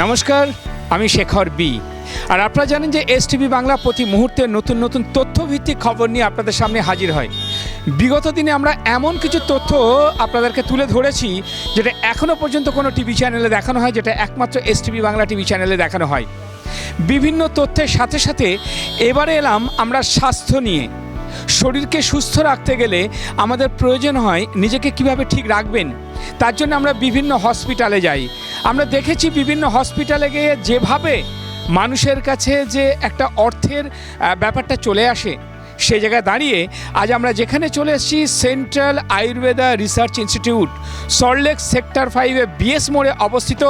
নমস্কার, আমি শেখর বি। আর আপনারা জানেন যে এসটিভি বাংলা প্রতি মুহূর্তে নতুন নতুন তথ্যভিত্তিক খবর নিয়ে আপনাদের সামনে হাজির হয়। বিগত দিনে আমরা এমন কিছু তথ্য আপনাদেরকে তুলে ধরেছি যেটা এখনও পর্যন্ত কোনো টিভি চ্যানেলে দেখানো হয়, যেটা একমাত্র এসটিভি বাংলা টিভি চ্যানেলে দেখানো হয়। বিভিন্ন তথ্যের সাথে সাথে এবারে এলাম আমরা স্বাস্থ্য নিয়ে। শরীরকে সুস্থ রাখতে গেলে আমাদের প্রয়োজন হয় নিজেকে কিভাবে ঠিক রাখবেন, তার জন্য আমরা বিভিন্ন হসপিটালে যাই। আমরা দেখেছি বিভিন্ন হসপিটালে গিয়ে যেভাবে মানুষের কাছে যে একটা অর্থের ব্যাপারটা চলে আসে, সেই জায়গায় দাঁড়িয়ে আজ আমরা যেখানে চলে এসেছি central Ayurveda research institute, Salt Lake sector 5-এ বিএস মোড়ে অবস্থিত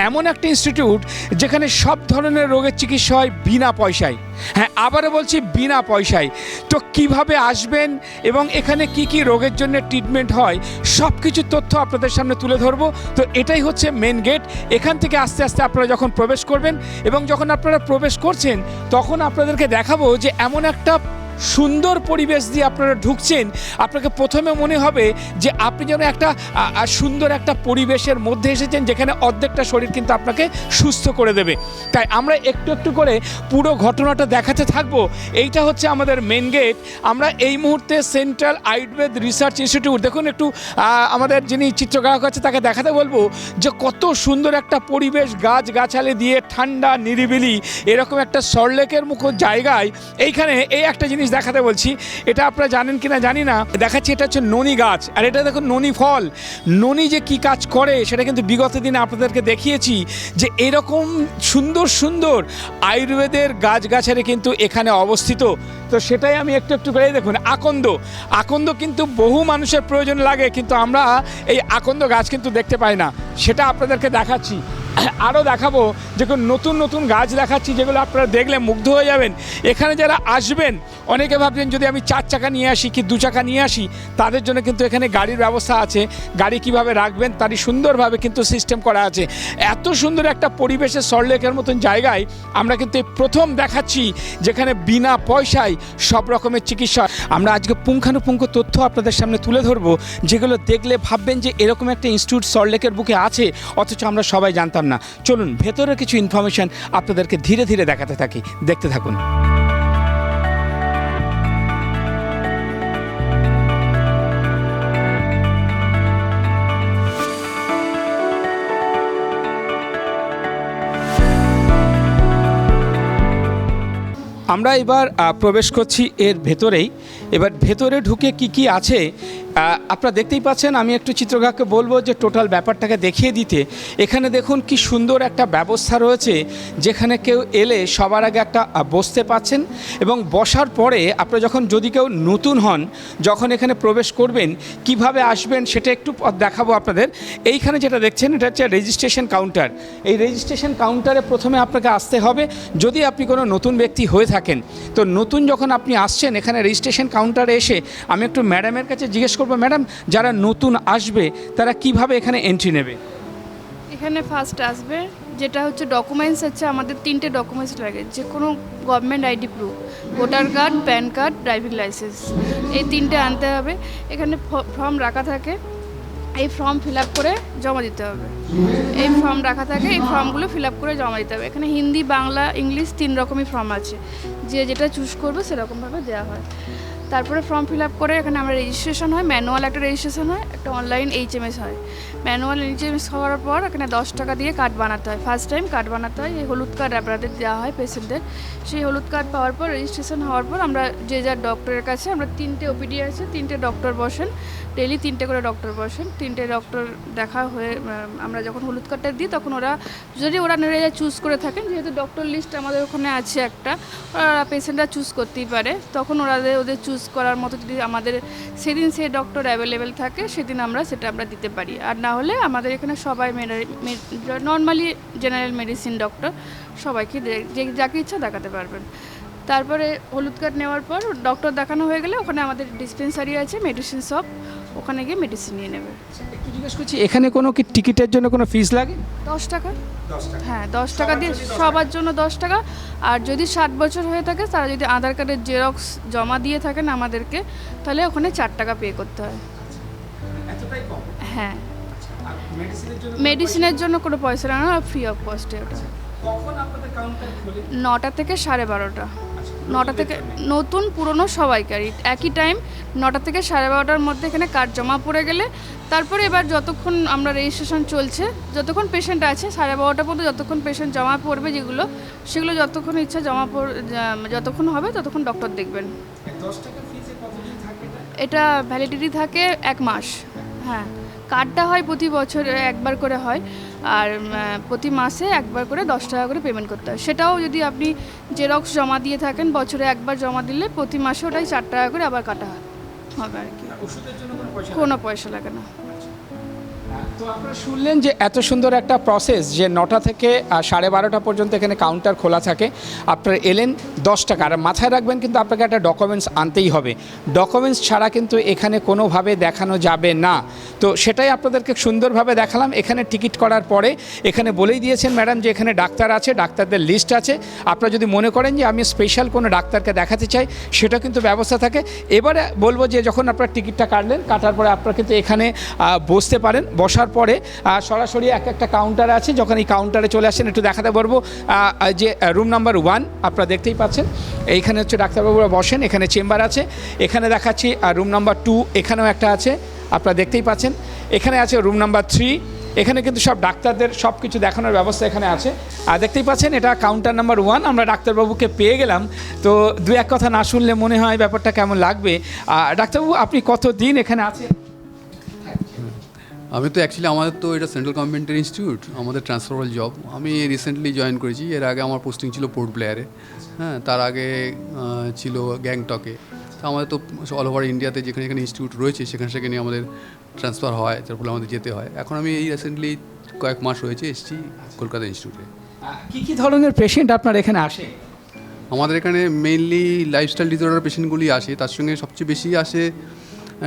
এমন একটা ইনস্টিটিউট যেখানে সব ধরনের রোগের চিকিৎসা হয় বিনা পয়সায়। হ্যাঁ, আবারও বলছি বিনা পয়সায়। তো কিভাবে আসবেন এবং এখানে কি কি রোগের জন্য ট্রিটমেন্ট হয় সব কিছু তথ্য আপনাদের সামনে তুলে ধরবো। তো এটাই হচ্ছে মেন গেট। এখান থেকে আস্তে আস্তে আপনারা যখন প্রবেশ করবেন এবং যখন আপনারা প্রবেশ করছেন তখন আপনাদেরকে দেখাবো যে এমন একটা সুন্দর পরিবেশ দিয়ে আপনারা ঢুকছেন, আপনাকে প্রথমে মনে হবে যে আপনি যেন একটা সুন্দর একটা পরিবেশের মধ্যে এসেছেন যেখানে অর্ধেকটা শরীর কিন্তু আপনাকে সুস্থ করে দেবে। তাই আমরা একটু একটু করে পুরো ঘটনাটা দেখাতে থাকবো। এইটা হচ্ছে আমাদের মেন গেট। আমরা এই মুহূর্তে সেন্ট্রাল আয়ুর্বেদ রিসার্চ ইনস্টিটিউট, দেখুন একটু আমাদের যিনি চিত্রগ্রাহক আছে তাকে দেখাতে বলবো যে কত সুন্দর একটা পরিবেশ, গাছগাছালি দিয়ে ঠান্ডা নিরিবিলি এরকম একটা সল্টলেকের মুখো জায়গায় এইখানে এই একটা জিনিস দেখাতে বলছি। এটা আপনারা জানেন কিনা জানি না, দেখাচ্ছি। এটা হচ্ছে ননি গাছ, আর এটা দেখুন ননি ফল। ননি যে কি কাজ করে সেটা কিন্তু বিগত দিনে আপনাদেরকে দেখিয়েছি যে এরকম সুন্দর সুন্দর আয়ুর্বেদের গাছগাছালি কিন্তু এখানে অবস্থিত। তো সেটাই আমি একটু একটু করে দেখুন আকন্দ। আকন্দ কিন্তু বহু মানুষের প্রয়োজন লাগে, কিন্তু আমরা এই আকন্দ গাছ কিন্তু দেখতে পাই না, সেটা আপনাদেরকে দেখাচ্ছি। আরও দেখাবো দেখুন নতুন নতুন গাছ দেখাচ্ছি যেগুলো আপনারা দেখলে মুগ্ধ হয়ে যাবেন। এখানে যারা আসবেন অনেকে ভাবছেন যদি আমি 4 চাকা নিয়ে আসি কি 2 চাকা নিয়ে আসি, তাদের জন্য কিন্তু এখানে গাড়ির ব্যবস্থা আছে। গাড়ি কিভাবে রাখবেন তারই সুন্দরভাবে কিন্তু সিস্টেম করা আছে। এত সুন্দর একটা পরিবেশে সল্টলেকের মতন জায়গায় আমরা কিন্তু প্রথম দেখাচ্ছি যেখানে বিনা পয়সায় সব রকমের চিকিৎসা। আমরা আজকে পুঙ্খানুপুঙ্খ তথ্য আপনাদের সামনে তুলে ধরবো যেগুলো দেখলে ভাববেন যে এরকম একটা ইনস্টিটিউট সল্টলেকের বুকে আছে, অথচ আমরা সবাই জানতাম না। চলুন ভেতরের কিছু ইনফরমেশন আপনাদেরকে ধীরে ধীরে দেখাতে থাকি, দেখতে থাকুন। আমরা এবার প্রবেশ করছি এর ভেতরেই। এবার ভেতরে ঢুকে কি কি আছে আপনারা দেখতেই পাচ্ছেন। আমি একটু চিত্রগ্রাহককে বলবো যে টোটাল ব্যাপারটাকে দেখিয়ে দিতে। এখানে দেখুন কি সুন্দর একটা ব্যবস্থা রয়েছে যেখানে কেউ এলে সবার আগে একটা বসতে পাচ্ছেন, এবং বসার পরে আপনারা যখন যদি কেউ নতুন হন যখন এখানে প্রবেশ করবেন কিভাবে আসবেন সেটা একটু দেখাবো আপনাদের। এইখানে যেটা দেখছেন এটা হচ্ছে রেজিস্ট্রেশন কাউন্টার। এই রেজিস্ট্রেশন কাউন্টারে প্রথমে আপনাকে আসতে হবে যদি আপনি কোনো নতুন ব্যক্তি হয়ে থাকেন। তো নতুন যখন আপনি আসছেন এখানে রেজিস্ট্রেশন কাউন্টারে এসে আমি একটু ম্যাডামের কাছে জিজ্ঞেস করবো, ম্যাডাম যারা নতুন আসবে তারা কিভাবে এখানে এন্ট্রি নেবে? এখানে ফার্স্ট আসবে যেটা হচ্ছে ডকুমেন্টস হচ্ছে আমাদের 3টে ডকুমেন্টস লাগে, যে কোনো government ID proof, voter card, pan card, driving licence, এই 3টে আনতে হবে। এখানে ফর্ম রাখা থাকে, এই ফর্ম ফিল আপ করে জমা দিতে হবে। এই ফর্ম রাখা থাকে, এই ফর্মগুলো ফিল আপ করে জমা দিতে হবে। এখানে হিন্দি, বাংলা, ইংলিশ 3 রকমই ফর্ম আছে, যে যেটা চুজ করবে সেরকমভাবে দেওয়া হয়। তারপরে ফর্ম ফিল আপ করে এখানে আমরা রেজিস্ট্রেশন হয়, ম্যানুয়াল একটা রেজিস্ট্রেশন হয়, একটা অনলাইন HMS হয়। ম্যানুয়াল HMS হওয়ার পর এখানে 10 টাকা দিয়ে কার্ড বানাতে হয়, ফার্স্ট টাইম কার্ড বানাতে হয়। এই হলুদ কার্ড আপনাদের দেওয়া হয় পেশেন্টদের। সেই হলুদ কার্ড পাওয়ার পর রেজিস্ট্রেশন হওয়ার পর আমরা যে যার ডক্টরের কাছে, আমরা 3টে OPD আছে, 3টে ডক্টর বসেন, ডেইলি 3টে করে ডক্টর বসেন। 3টে ডক্টর দেখা হয়ে আমরা যখন হলুদ কার্ডটা দিই তখন ওরা যদি ওরা নিজেরা চুজ করে থাকেন, যেহেতু ডক্টর লিস্ট আমাদের ওখানে আছে একটা, ওরা পেশেন্টরা চুজ করতেই পারে, তখন ওদের চুজ করার মতো যদি আমাদের সেদিন সেই ডক্টর অ্যাভেলেবেল থাকে সেদিন আমরা দিতে পারি। আর না হলে আমাদের এখানে সবাই নর্মালি জেনারেল মেডিসিন ডক্টর সবাইকে যাকে ইচ্ছা দেখাতে পারবেন। তারপরে হলুদ কার্ড নেওয়ার পর ডক্টর দেখানো হয়ে গেলে ওখানে আমাদের ডিসপেন্সারি আছে, মেডিসিন শপ, ওখানে গিয়ে মেডিসিন নিয়ে নেবে। একটু জিজ্ঞেস করছি এখানে কোনো কি টিকিটের জন্য কোনো ফিস লাগে? 10 টাকা। হ্যাঁ, 10 টাকা দিয়ে সবার জন্য 10 টাকা। আর যদি 60 বছর হয়ে থাকে তারা যদি আধার কার্ডের জেরক্স জমা দিয়ে থাকেন আমাদেরকে, তাহলে ওখানে 4 টাকা পে করতে হয়। এতটাই কম? হ্যাঁ। মেডিসিনের জন্য কোনো পয়সা লাগে না, ফ্রি অফ কস্টে ওটা। কখন আপনাদের কাউন্টার খোলে? 9টা থেকে 12:30। 9টা থেকে নতুন পুরনো সবাইকারই একই টাইম, 9টা থেকে 12:30টার মধ্যে এখানে কার্ড জমা পড়ে গেলে তারপরে এবার যতক্ষণ আমরা রেজিস্ট্রেশন চলছে, যতক্ষণ পেশেন্ট আছে 12:30টা পর্যন্ত যতক্ষণ পেশেন্ট জমা পড়বে সেগুলো যতক্ষণ ইচ্ছা যতক্ষণ হবে ততক্ষণ ডক্টর দেখবেন। 10 টাকা ফিজে কতদিন থাকে এটা ভ্যালিডিটি থাকে 1 মাস। হ্যাঁ, কার্ডটা হয় প্রতি বছরে একবার করে হয়, আর প্রতি মাসে একবার করে 10 টাকা করে পেমেন্ট করতে হয়। সেটাও যদি আপনি জেরক্স জমা দিয়ে থাকেন, বছরে একবার জমা দিলে প্রতি মাসে ওটাই 4 টাকা করে আবার কাটা হবে আর কি। ওষুধের জন্য কোনো পয়সা লাগে না। তো আপনারা শুনলেন যে এত সুন্দর একটা প্রসেস, যে 9টা থেকে 12:30 পর্যন্ত এখানে কাউন্টার খোলা থাকে। আপনারা এলেন 10 টাকা, আর মাথায় রাখবেন কিন্তু আপনাকে একটা ডকুমেন্টস আনতেই হবে। ডকুমেন্টস ছাড়া কিন্তু এখানে কোনোভাবে দেখানো যাবে না। তো সেটাই আপনাদেরকে সুন্দরভাবে দেখালাম। এখানে টিকিট করার পরে এখানে বলেই দিয়েছেন ম্যাডাম যে এখানে ডাক্তার আছে, ডাক্তারদের লিস্ট আছে। আপনারা যদি মনে করেন যে আমি স্পেশাল কোনো ডাক্তারকে দেখাতে চাই, সেটা কিন্তু ব্যবস্থা থাকে। এবারে বলবো যে যখন আপনারা টিকিটটা কাটার পরে আপনারা কিন্তু এখানে বসতে পারেন। বসার পরে সরাসরি একটা কাউন্টার আছে। যখন এই কাউন্টারে চলে আসেন একটু দেখাতে পারবো যে রুম নাম্বার 1 আপনারা দেখতেই পাচ্ছেন। এইখানে হচ্ছে ডাক্তারবাবুরা বসেন, এখানে চেম্বার আছে। এখানে দেখাচ্ছি রুম নাম্বার 2, এখানেও একটা আছে, আপনারা দেখতেই পাচ্ছেন। এখানে আছে রুম নাম্বার 3, এখানে কিন্তু সব ডাক্তারদের সব কিছু দেখানোর ব্যবস্থা এখানে আছে। আর দেখতেই পাচ্ছেন এটা কাউন্টার নাম্বার 1। আমরা ডাক্তারবাবুকে পেয়ে গেলাম। তো দু এক কথা না শুনলে মনে হয় ব্যাপারটা কেমন লাগবে। ডাক্তারবাবু, আপনি কতদিন এখানে আছেন? আমি তো অ্যাকচুয়ালি আমাদের তো এটা সেন্ট্রাল গভর্নমেন্টের ইনস্টিটিউট, আমাদের ট্রান্সফারেবল জব। আমি রিসেন্টলি জয়েন করেছি। এর আগে আমার পোস্টিং ছিল পোর্ট ব্লেয়ারে, হ্যাঁ, তার আগে ছিল গ্যাংটকে। তো আমাদের তো অল ওভার ইন্ডিয়াতে যেখানে যেখানে ইনস্টিটিউট রয়েছে সেখানে আমাদের ট্রান্সফার হয়, যার ফলে আমাদের যেতে হয়। এখন আমি এই রিসেন্টলি কয়েক মাস হয়েছে এসেছি কলকাতা ইনস্টিটিউটে। কী ধরনের পেশেন্ট আপনার এখানে আসে? আমাদের এখানে মেইনলি লাইফস্টাইল ডিসঅর্ডার পেশেন্টগুলি আসে, তার সঙ্গে সবচেয়ে বেশি আসে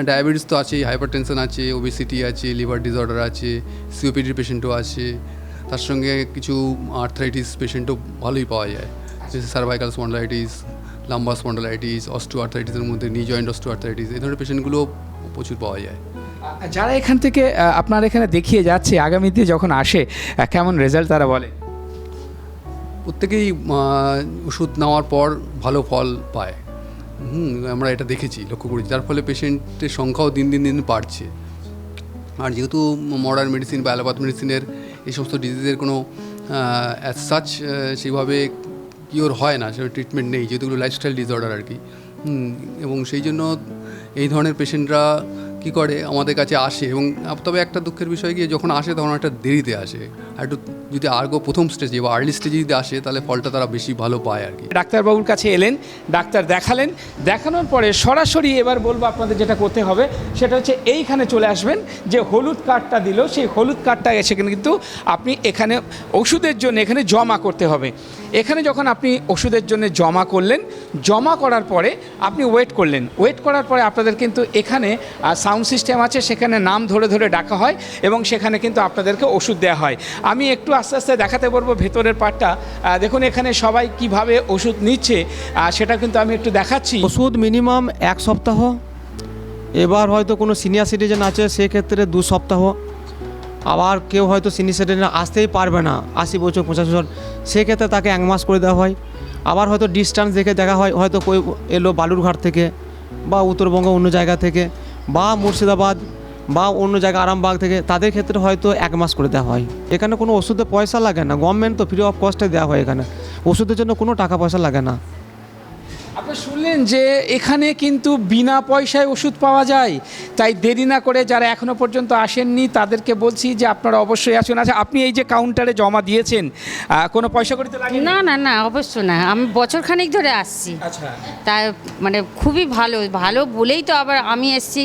ডায়াবেটিস তো আছে, হাইপার টেনশন আছে, ওবেসিটি আছে, লিভার ডিসঅর্ডার আছে, সিওপিডির পেশেন্টও আছে। তার সঙ্গে কিছু আর্থ্রাইটিস পেশেন্টও ভালোই পাওয়া যায়, cervical spondylitis, lumbar spondylitis, osteo আর্থ্রাইটিসের মধ্যে নি জয়েন্ট অস্টিও আর্থ্রাইটিস, এই ধরনের পেশেন্টগুলো প্রচুর পাওয়া যায়। যারা এখান থেকে আপনার এখানে দেখিয়ে যাচ্ছে, আগামীতে যখন আসে কেমন রেজাল্ট তারা বলে? প্রত্যেকেই ওষুধ নেওয়ার পর ভালো ফল পায়। আমরা এটা দেখেছি, লক্ষ্য করেছি, যার ফলে পেশেন্টের সংখ্যাও দিন দিন বাড়ছে। আর যেহেতু মডার্ন মেডিসিন বা অ্যালোপ্যাথ মেডিসিনের এই সমস্ত ডিজিজের কোনো অ্যাজ সাচ সেইভাবে কিওর হয় না, সেভাবে ট্রিটমেন্ট নেই, যেহেতু লাইফস্টাইল ডিসঅর্ডার আর কি। এবং সেই জন্য এই ধরনের পেশেন্টরা কী করে আমাদের কাছে আসে। এবং তবে একটা দুঃখের বিষয় গিয়ে যখন আসে তখন একটা দেরিতে আসে। আর একটু যদি আরও প্রথম স্টেজে বা আর্লি স্টেজে যদি আসে তাহলে ফলটা তারা বেশি ভালো পায় আর কি। ডাক্তারবাবুর কাছে এলেন, ডাক্তার দেখালেন, দেখানোর পরে সরাসরি এবার বলবো আপনাদের যেটা করতে হবে সেটা হচ্ছে এইখানে চলে আসবেন। যে হলুদ কার্ডটা দিল, সেই হলুদ কার্ডটা এসে কিন্তু আপনি এখানে ওষুধের জন্য এখানে জমা করতে হবে। এখানে যখন আপনি ওষুধের জন্য জমা করলেন, জমা করার পরে আপনি ওয়েট করলেন। ওয়েট করার পরে আপনাদের কিন্তু এখানে সাউন্ড সিস্টেম আছে, সেখানে নাম ধরে ধরে ডাকা হয় এবং সেখানে কিন্তু আপনাদেরকে ওষুধ দেওয়া হয়। আমি একটু আস্তে আস্তে দেখাতে পারবো ভেতরের পার্টটা। দেখুন এখানে সবাই কিভাবে ওষুধ নিচ্ছে সেটা কিন্তু আমি একটু দেখাচ্ছি। ওষুধ মিনিমাম 1 সপ্তাহ, এবার হয়তো কোনো সিনিয়র সিটিজেন আছে সেক্ষেত্রে 2 সপ্তাহ, আবার কেউ হয়তো সিনিয়র সিটিজেন আসতেই পারবে না 80 বছর 50 বছর, সেক্ষেত্রে তাকে 1 মাস করে দেওয়া হয়। আবার হয়তো ডিস্টেন্স দেখে দেখা হয়, হয়তো কেউ এলো বালুরঘাট থেকে বা উত্তরবঙ্গ অন্য জায়গা থেকে বা মুর্শিদাবাদ বা অন্য জায়গা আরামবাগ থেকে, তাদের ক্ষেত্রে হয়তো 1 মাস করে দেওয়া হয়। এখানে কোনো ওষুধে পয়সা লাগে না, গভর্নমেন্ট তো ফ্রি অফ কস্টে দেওয়া হয়। এখানে ওষুধের জন্য কোনো টাকা পয়সা লাগে না। আপনি শুনলেন যে এখানে কিন্তু বিনা পয়সায় ওষুধ পাওয়া যায়। তাই দেরি না করে যারা এখনও পর্যন্ত আসেননি তাদেরকে বলছি যে আপনারা অবশ্যই আসুন। আচ্ছা, আপনি এই যে কাউন্টারে জমা দিয়েছেন, কোনো পয়সা করে তো লাগে না না না, অবশ্য না। আমি বছরখানেক ধরে আসছি। আচ্ছা, তাই মানে খুবই ভালো বলেই তো আবার আমি এসেছি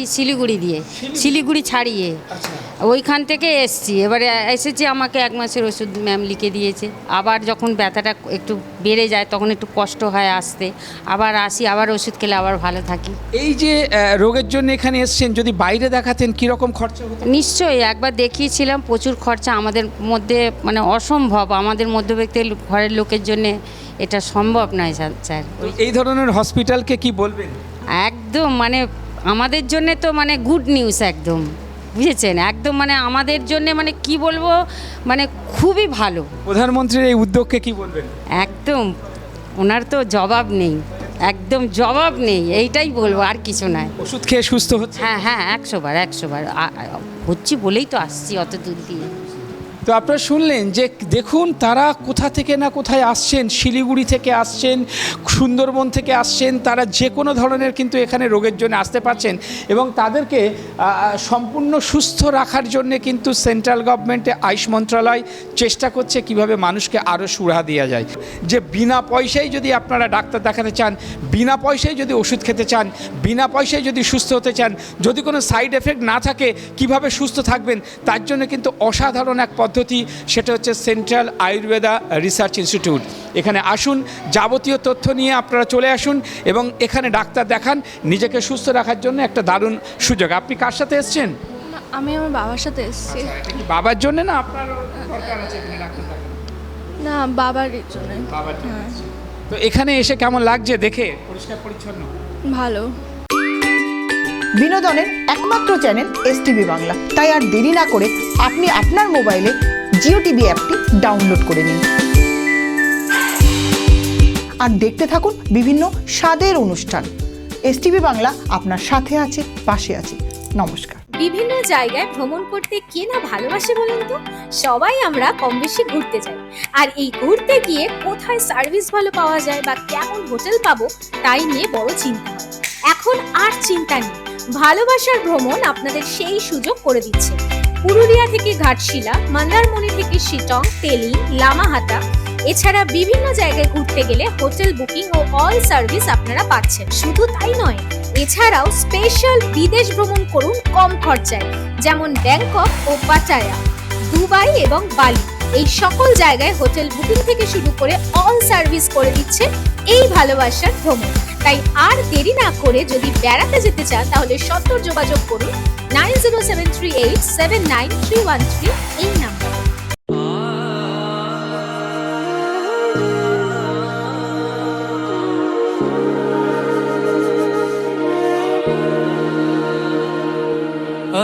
শিলিগুড়ি ছাড়িয়ে ওইখান থেকে এসেছি। এবারে এসেছি, আমাকে 1 মাসের ওষুধ ম্যাম লিখে দিয়েছে। আবার যখন ব্যথাটা একটু বেড়ে যায় তখন একটু কষ্ট হয় আসতে, আবার আসি, আবার ওষুধ খেলে আবার ভালো থাকি। এই যে রোগের জন্য এখানে এসেছেন, যদি বাইরে দেখাতেন কীরকম খরচা হতো? নিশ্চয়ই, একবার দেখিয়েছিলাম, প্রচুর খরচা। আমাদের মধ্যে মানে অসম্ভব, আমাদের মধ্যবিত্ত ঘরের লোকের জন্য এটা সম্ভব নয় স্যার। এই ধরনের হসপিটালকে কি বলবেন? একদম মানে আমাদের জন্য তো মানে গুড নিউজ, একদম বুঝেছেন, একদম মানে আমাদের জন্যে মানে কি বলবো, মানে খুবই ভালো। প্রধানমন্ত্রীর এই উদ্যোগকে কি বলবেন? একদম ওনার তো জবাব নেই, একদম জবাব নেই, এইটাই বলবো, আর কিছু নয়। ওষুধ খেয়ে সুস্থ হচ্ছে? হ্যাঁ হ্যাঁ, 100 বার হচ্ছি বলেই তো আসছি অত দূর দিয়ে। তো আপনারা শুনলেন যে দেখুন তারা কোথা থেকে না কোথায় আসছেন, শিলিগুড়ি থেকে আসছেন, সুন্দরবন থেকে আসছেন, তারা যে কোনো ধরনের কিন্তু এখানে রোগের জন্য আসতে পারছেন এবং তাদেরকে সম্পূর্ণ সুস্থ রাখার জন্য কিন্তু সেন্ট্রাল গভর্নমেন্টে আয়ুষ মন্ত্রণালয় চেষ্টা করছে কিভাবে মানুষকে আরও সুরাহা দেওয়া যায়। যে বিনা পয়সায় যদি আপনারা ডাক্তার দেখাতে চান, বিনা পয়সায় যদি ওষুধ খেতে চান, বিনা পয়সায় যদি সুস্থ হতে চান, যদি কোনো সাইড এফেক্ট না থাকে কিভাবে সুস্থ থাকবেন, তার জন্য কিন্তু অসাধারণ এক পদ্ধতি, সেটা হচ্ছে সেন্ট্রাল আয়ুর্বেদা রিসার্চ ইনস্টিটিউট। এখানে আসুন, যাবতীয় তথ্য নিয়ে আপনারা চলে আসুন এবং এখানে ডাক্তার দেখান, নিজেকে সুস্থ রাখার জন্য একটা দারুণ সুযোগ। আপনি কার সাথে এসছেন? আমি আমার বাবার সাথে এসেছি। এটা কি বাবার জন্য না আপনার দরকার আছে এখানে ডাক্তার দেখানো? না, বাবার জন্য। বাবার জন্য এসেছেন। তো এখানে এসে কেমন লাগছে দেখে, পরিষ্কার পরিচ্ছন্ন? ভালো। বিনোদনের একমাত্র চ্যানেল এসটিভি বাংলা। তাই আর দেরি না করে আপনি আপনার মোবাইলে জিও টিভি অ্যাপটি ডাউনলোড করে নিন আর দেখতে থাকুন বিভিন্ন স্বাদের অনুষ্ঠান। এসটিভি বাংলা আপনার সাথে আছে, পাশে আছে। নমস্কার। বিভিন্ন জায়গায় ভ্রমণ করতে কে না ভালোবাসে বলুন তো? সবাই আমরা কম বেশি ঘুরতে যাই, আর এই ঘুরতে গিয়ে কোথায় সার্ভিস ভালো পাওয়া যায় বা কেমন হোটেল পাবো তাই নিয়ে বড় চিন্তা হয়। এখন আর চিন্তা নেই, ভালোবাসার ভ্রমণ আপনাদের সেই সুযোগ করে দিচ্ছে। পুরুলিয়া থেকে ঘাটশিলা, মন্দারমণি থেকে শিটং, তেলি, লামাহাটা, এছাড়া বিভিন্ন জায়গায় ঘুরতে গেলে হোটেল বুকিং ও অল সার্ভিস আপনারা পাচ্ছেন। শুধু তাই নয়, এছাড়াও স্পেশাল বিদেশ ভ্রমণ করুন কম খরচায়, যেমন ব্যাংকক ও পাটায়া, দুবাই এবং বালি। এই সকল জায়গায় হোটেল বুকিং থেকে শুরু করে অল সার্ভিস করে দিচ্ছে এই ভালোবাসার ভ্রমণ। তাই আর দেরি না করে যদি বেড়াতে যেতে চান তাহলে সত্তর যোগাযোগ করুন 9073879313 এই নাম্বার।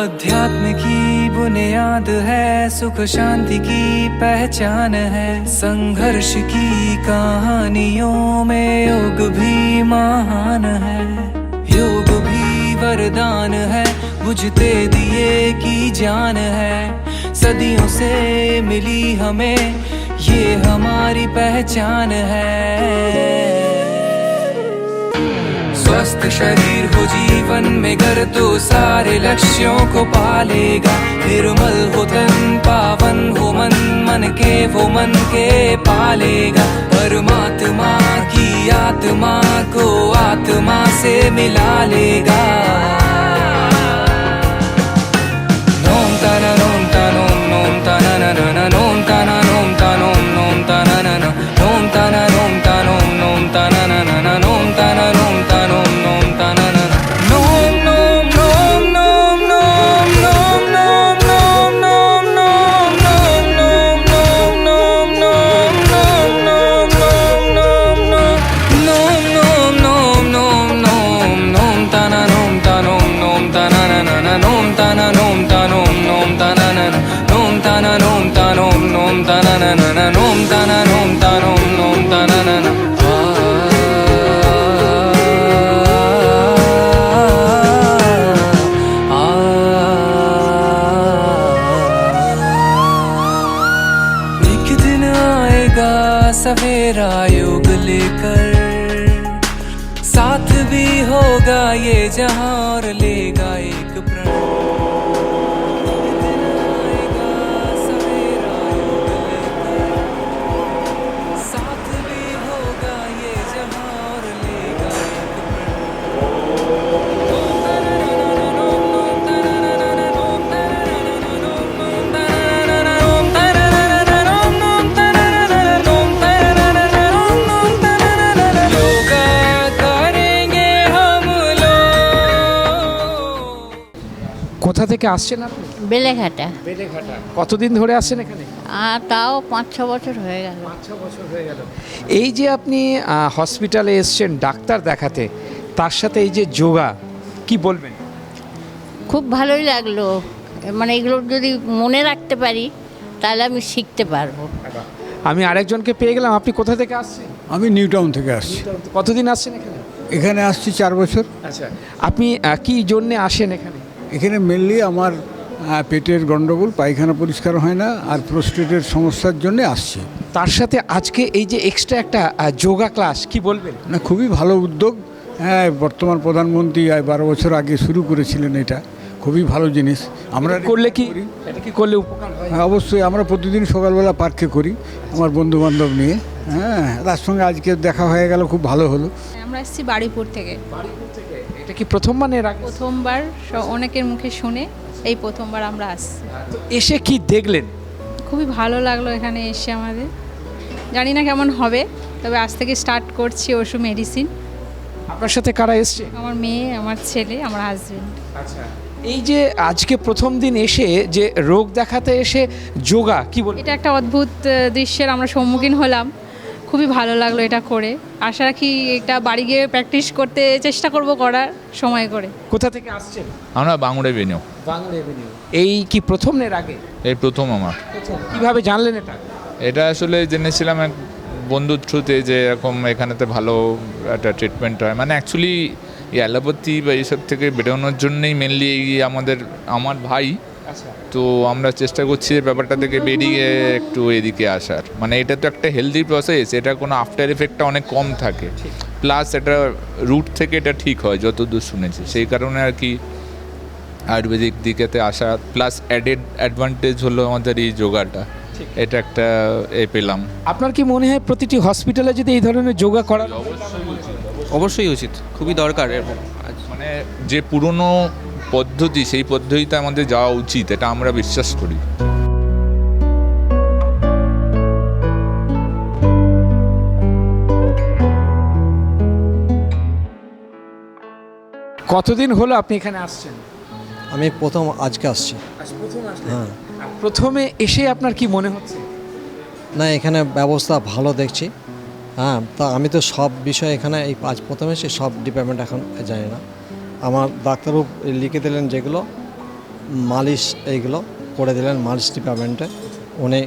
अध्यात्म की बुनियाद है, सुख शांति की पहचान है, संघर्ष की कहानियों में योग भी महान है, योग भी वरदान है, बुझते दिए की जान है, सदियों से मिली हमें ये हमारी पहचान है। स्वस्थ शरीर हो जीवन में घर तो सारे लक्ष्यों को पालेगा, निर्मल हो तन पावन हो मन, मन के वो मन के पालेगा, परमात्मा की आत्मा को आत्मा से मिला लेगा। नोम तना नोम तना नोम तना ना ना नोम तना नोम तना नोम तना ना ना नोम तना नोम तना नोम तना ना ना नोम तना नोम तना नोम तना ना ना नोम नोम नोम नोम नोम नोम नोम नोम नोम नोम नोम नोम नोम नोम नोम नोम नोम नोम नोम तना नोम तना नोम तना ना ना नोम तना नोम तना नोम तना ना ना नोम तना नोम तना नोम तना ना ना नोम तना नोम तना नोम तना ना ना। एक दिन आएगा सवेरा योग लेकर, साथ भी होगा ये जहां और लेगा एक प्रण। एक दिन आएगा सवेरा योग लेकर, साथ भी होगा ये जहां और लेगा एक प्रण। योगा करेंगे हम लोग। কোথা থেকে আসছেন আপনি? বেলেঘাটা। বেলেঘাটা। কতদিন ধরে আসছেন এখানে? আর তাও 5-6 বছর হয়ে গেল। 5-6 বছর হয়ে গেল। এই যে আপনি হসপিটালে এসছেন ডাক্তার দেখাতে, তার সাথে এই যে যোগা, কি বলবেন? খুব ভালোই লাগলো। মানে এগুলো যদি মনে রাখতে পারি তাহলে আমি শিখতে পারবো। আমি আরেকজনকে পেয়ে গেলাম, আপনি কোথা থেকে আসছেন? আমি নিউ টাউন থেকে আসছি। কতদিন আসছেন এখানে? এখানে আসছি 4 বছর। আচ্ছা, আপনি কি জন্যে আসেন এখানে? এখানে মেনলি আমার পেটের গন্ডগোল, পায়খানা পরিষ্কার হয় না, আর প্রোস্টেটের সমস্যার জন্য আসছি। তার সাথে আজকে এই যে এক্সট্রা একটা যোগা ক্লাস, কি বলবেন? না, খুবই ভালো উদ্যোগ। হ্যাঁ, বর্তমান প্রধানমন্ত্রী 12 বছর আগে শুরু করেছিলেন, এটা খুবই ভালো জিনিস। আমরা করলে কি করি। এটা কি করলে উপকার হয়? হ্যাঁ, অবশ্যই। আমরা প্রতিদিন সকালবেলা পার্কে করি আমার বন্ধু বান্ধব নিয়ে। হ্যাঁ, তার সঙ্গে আজকে দেখা হয়ে গেল, খুব ভালো হলো। আমরা এসেছি বাড়িপুর থেকে। এটা কি প্রথমবার না এর আগে? প্রথমবার, অনেকের মুখে শুনে এই প্রথমবার আমরা আসছি। তো এসে কি দেখলেন? খুবই ভালো লাগলো এখানে এসে আমাদের। জানি না কেমন হবে, তবে আজ থেকে স্টার্ট করছি ওষুধ মেডিসিন। আপনার সাথে কারা এসছে? আমার মেয়ে, আমার ছেলে, আমার হাজবেন্ড। আচ্ছা, এই যে আজকে প্রথম দিন এসে যে রোগ দেখাতে এসে যোগা, কি বলবেন? এটা একটা অদ্ভুত দৃশ্যের আমরা সম্মুখীন হলাম। খুবই ভালো লাগলো এটা করে। আশা রাখি এটা বাড়ি গিয়ে প্র্যাকটিস করতে চেষ্টা করব, করার সময় করে। কোথা থেকে আসছেন? আমরা বাংলা এভিনিউ। বাংলা এভিনিউ। এই কি প্রথম না এর আগে? এই প্রথম আমার। কিভাবে জানলেন এটা? এটা আসলে জেনেছিলাম এক বন্ধুর থ্রুতে, যে এরকম এখানেতে ভালো একটা ট্রিটমেন্ট হয়। মানে অ্যাকচুয়ালি এই অ্যালোপ্যাথি বা এইসব থেকে বেরোনোর জন্যই মেনলি আমার ভাই। তো আমরা চেষ্টা করছি ব্যাপারটা থেকে বেরিয়ে একটু এদিকে আসার। মানে এটা তো একটা হেলদি প্রসেস, এটা কোনো আফটার এফেক্টটা অনেক কম থাকে, প্লাস এটা রুট থেকে এটা ঠিক হয় যতদূর শুনেছি। সেই কারণে আর কি আয়ুর্বেদিক দিকেতে আসা, প্লাস অ্যাডেড অ্যাডভান্টেজ হলো আমাদের এই যোগাটা, এটা একটা পেলাম। আপনার কি মনে হয় প্রতিটি হসপিটালে যদি এই ধরনের যোগা করা? অবশ্যই উচিত, খুবই দরকার। মানে যে পুরনো পদ্ধতি, সেই পদ্ধতিতে আমাদের যাওয়া উচিত, এটা আমরা বিশ্বাস করি। কতদিন হলো আপনি এখানে আসছেন? আমি প্রথম আজকে আসছি। হ্যাঁ, প্রথমে এসে আপনার কি মনে হচ্ছে? না, এখানে ব্যবস্থা ভালো দেখছি। হ্যাঁ, তা আমি তো সব বিষয় এখানে এই প্রথমে এসে সব ডিপার্টমেন্ট এখন জানি না। আমার ডাক্তারবাবু লিখে দিলেন যেগুলো মালিশ, এইগুলো করে দিলেন মালিশ ডিপার্টমেন্টে। উনি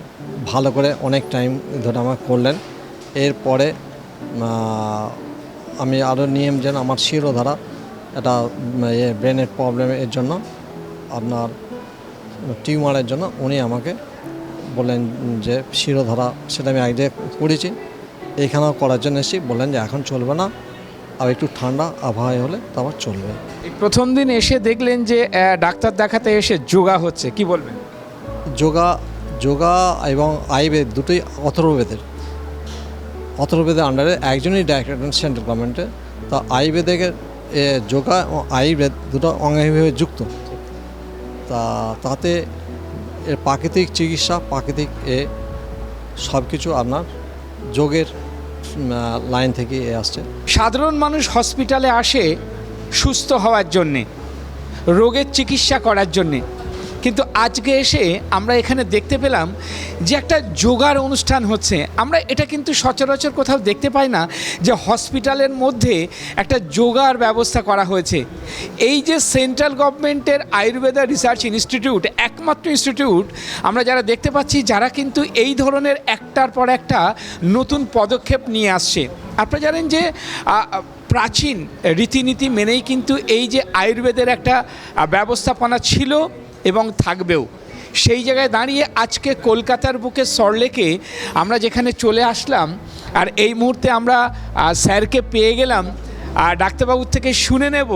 ভালো করে অনেক টাইম ধরে আমার করলেন। এরপরে আমি আরও নিয়ম যেন আমার শিরোধারা, এটা ব্রেনের প্রবলেমের জন্য, আপনার টিউমারের জন্য উনি আমাকে বললেন যে শিরোধারা, সেটা আমি আগে করেছি, এইখানেও করার জন্য এসেছি। বললেন যে এখন চলবে না, আর একটু ঠান্ডা আবহাওয়া হলে তারপর চলবে। এই প্রথম দিন এসে দেখলেন যে ডাক্তার দেখাতে এসে যোগা হচ্ছে, কি বলবেন? যোগা এবং আয়ুর্বেদ দুটোই অথর্ববেদের আন্ডারে একজনই ডাইরেক্টর সেন্ট্রাল গভর্নমেন্টে। তো আয়ুর্বেদের যোগা ও আয়ুর্বেদ দুটো অঙ্গাঙ্গিভাবে যুক্ত। তাতে এর প্রাকৃতিক চিকিৎসা, প্রাকৃতিক সব কিছু আপনার যোগের লাইন থেকে আসছে। সাধারণ মানুষ হসপিটালে আসে সুস্থ হওয়ার জন্যে, রোগের চিকিৎসা করার জন্যে, কিন্তু আজকে এসে আমরা এখানে দেখতে পেলাম যে একটা যোগার অনুষ্ঠান হচ্ছে। আমরা এটা কিন্তু সচরাচর কোথাও দেখতে পাই না যে হসপিটালের মধ্যে একটা যোগার ব্যবস্থা করা হয়েছে। এই যে সেন্ট্রাল গভর্নমেন্টের আয়ুর্বেদা রিসার্চ ইনস্টিটিউট, একমাত্র ইনস্টিটিউট আমরা যারা দেখতে পাচ্ছি, যারা কিন্তু এই ধরনের একটার পর একটা নতুন পদক্ষেপ নিয়ে আসছে। আপনারা জানেন যে প্রাচীন রীতিনীতি মেনেই কিন্তু এই যে আয়ুর্বেদের একটা ব্যবস্থাপনা ছিল এবং থাকবেও। সেই জায়গায় দাঁড়িয়ে আজকে কলকাতার বুকে সল্টলেকে আমরা যেখানে চলে আসলাম, আর এই মুহূর্তে আমরা স্যারকে পেয়ে গেলাম। আর ডাক্তারবাবুর থেকে শুনে নেব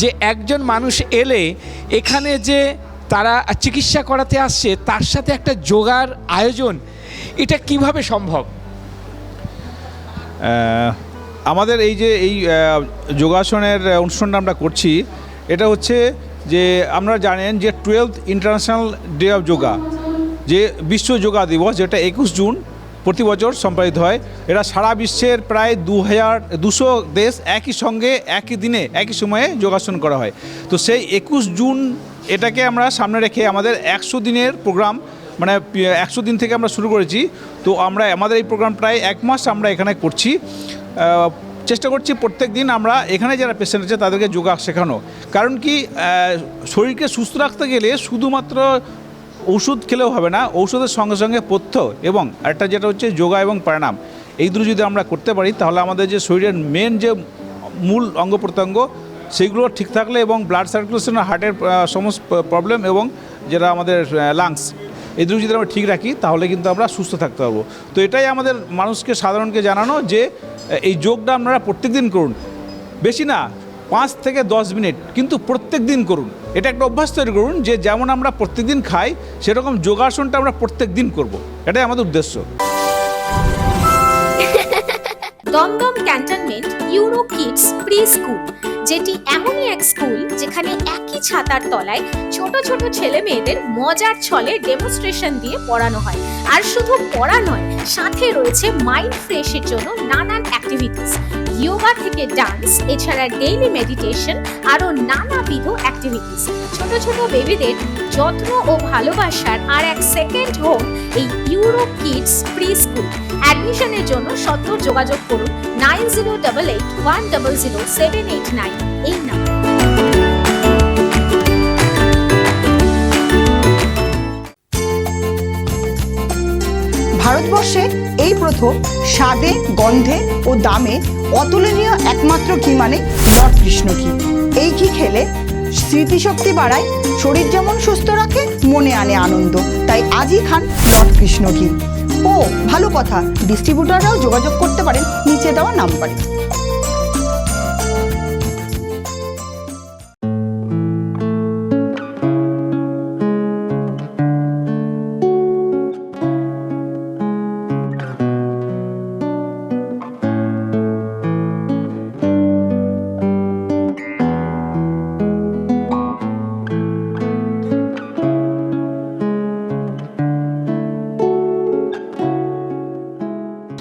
যে একজন মানুষ এলে এখানে যে তারা চিকিৎসা করাতে আসছে, তার সাথে একটা যোগার আয়োজন, এটা কিভাবে সম্ভব? আমাদের এই যে যোগাসনের অনুষ্ঠানটা আমরা করছি, এটা হচ্ছে যে আপনারা জানেন যে 12th international day of yoga, যে বিশ্ব যোগা দিবস, যেটা 21 জুন প্রতি বছর সম্পাদিত হয়। এটা সারা বিশ্বের প্রায় 2200 দেশ একই সঙ্গে একই দিনে একই সময়ে যোগাসন করা হয়। তো সেই 21 জুন এটাকে আমরা সামনে রেখে আমাদের 100 দিনের প্রোগ্রাম, মানে 100 দিন থেকে আমরা শুরু করেছি। তো আমাদের এই প্রোগ্রাম প্রায় 1 মাস আমরা এখানে করছি। চেষ্টা করছি প্রত্যেক দিন আমরা এখানে যারা পেশেন্ট আছে তাদেরকে যোগা শেখানো। কারণ কি শরীরকে সুস্থ রাখতে গেলে শুধুমাত্র ওষুধ খেলেও হবে না, ঔষধের সঙ্গে সঙ্গে পথ্য এবং আরেকটা যেটা হচ্ছে যোগা এবং প্রাণায়াম, এই দুটো যদি আমরা করতে পারি তাহলে আমাদের যে শরীরের মেন যে মূল অঙ্গ প্রত্যঙ্গ সেইগুলো ঠিক থাকলে এবং ব্লাড সার্কুলেশন, হার্টের সমস্ত প্রবলেম এবং যেটা আমাদের লাংস, এই দুটো যদি আমরা ঠিক রাখি তাহলে কিন্তু আমরা সুস্থ থাকতে পারবো। তো এটাই আমাদের মানুষকে সাধারণকে জানানো যে এই যোগটা আপনারা প্রত্যেক দিন করুন, বেশি না 5 থেকে 10 মিনিট, কিন্তু প্রত্যেক দিন করুন। এটা একটা অভ্যাস তৈরি করুন যে যেমন আমরা প্রত্যেক দিন খাই সেরকম যোগাসনটা আমরা প্রত্যেক দিন করব, এটাই আমাদের উদ্দেশ্য। Dumdum cantonment Euro kids pre school, যেটি এমনই এক স্কুল যেখানে একই ছাতার তলায় ছোট ছোট ছেলে মেয়েদের মজার ছলে ডেমনস্ট্রেশন দিয়ে পড়ানো হয়। আর শুধু পড়া নয়, সাথে রয়েছে মাইন্ড ফ্রেশের জন্য নানান অ্যাক্টিভিটিস, যোগা থেকে ডান্স, এছাড়া ডেইলি মেডিটেশন, আরও নানাবিধ অ্যাক্টিভিটিস। ছোট ছোট বেবিদের যত্ন ও ভালোবাসার আর এক সেকেন্ড হোম এই ইউরো কিডস প্রি স্কুল। অ্যাডমিশনের জন্য সত্ত্বর যোগাযোগ করুন 9088100789 এই নাম্বার। ভারতবর্ষে এই প্রথম স্বাদে, গন্ধে ও দামে অতুলনীয় একমাত্র ঘি মানে লর্ড কৃষ্ণ ঘি। এই ঘি খেলে স্মৃতিশক্তি বাড়ায়, শরীর যেমন সুস্থ রাখে, মনে আনে আনন্দ। তাই আজই খান লর্ড কৃষ্ণ ঘি। ও ভালো কথা, ডিস্ট্রিবিউটররাও যোগাযোগ করতে পারেন নিচে দেওয়া নাম্বারে।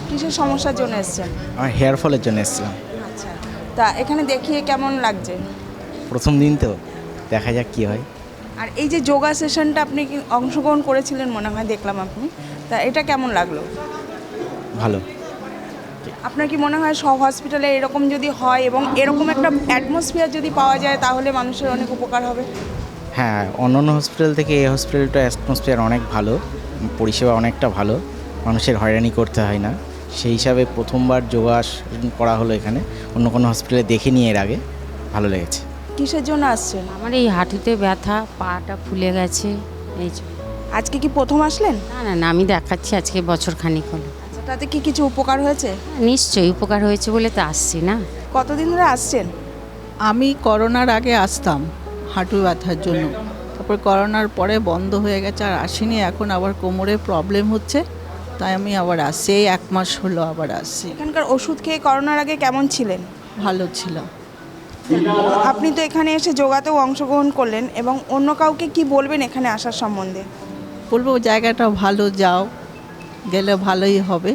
কিসের সমস্যার জন্য এসেছেন? আমার হেয়ার ফলের জন্য এসেছিলাম। আচ্ছা, তা এখানে দেখিয়ে কেমন লাগছে? প্রথম দিন তো, দেখা যাক কী হয়। আর এই যে যোগা সেশনটা আপনি কি অংশগ্রহণ করেছিলেন মনে হয়, দেখলাম আপনি, তা এটা কেমন লাগলো? ভালো। আপনার কি মনে হয় সব হসপিটালে এরকম যদি হয় এবং এরকম একটা অ্যাটমসফিয়ার যদি পাওয়া যায় তাহলে মানুষের অনেক উপকার হবে? হ্যাঁ, অন্যান্য হসপিটাল থেকে এই হসপিটালটা অ্যাটমসফিয়ার অনেক ভালো, পরিষেবা অনেকটা ভালো, মানুষের হয়রানি করতে হয় না। সেই হিসাবে প্রথমবার যোগাসন করা হলো এখানে, অন্য কোনো হসপিটালে দেখিনি এর আগে, ভালো লেগেছে। কিসের জন্য আসছেন? আমার এই হাঁটুতে ব্যথা, পাটা ফুলে গেছে, এই যে। আজকে কি প্রথম আসলেন? না, আমি দেখাচ্ছি আজকে বছর খানিক হলো। আচ্ছা, তাতে কি কিছু উপকার হয়েছে? নিশ্চয়ই উপকার হয়েছে বলে তো আসছি না। কতদিন ধরে আসছেন? আমি করোনার আগে আসতাম হাঁটু ব্যথার জন্য, তারপর করোনার পরে বন্ধ হয়ে গেছে আর আসিনি। এখন আবার কোমরে প্রবলেম হচ্ছে, তাই আমি আবার আসছি, এই 1 মাস হলো আবার আসছি। এখানকার ওষুধ খেয়ে করোনার আগে কেমন ছিলেন? ভালো ছিল। আপনি তো এখানে এসে যোগাতেও অংশগ্রহণ করলেন, এবং অন্য কাউকে কি বলবেন এখানে আসার সম্বন্ধে? বলবো জায়গাটা ভালো, যাও, গেলে ভালোই হবে।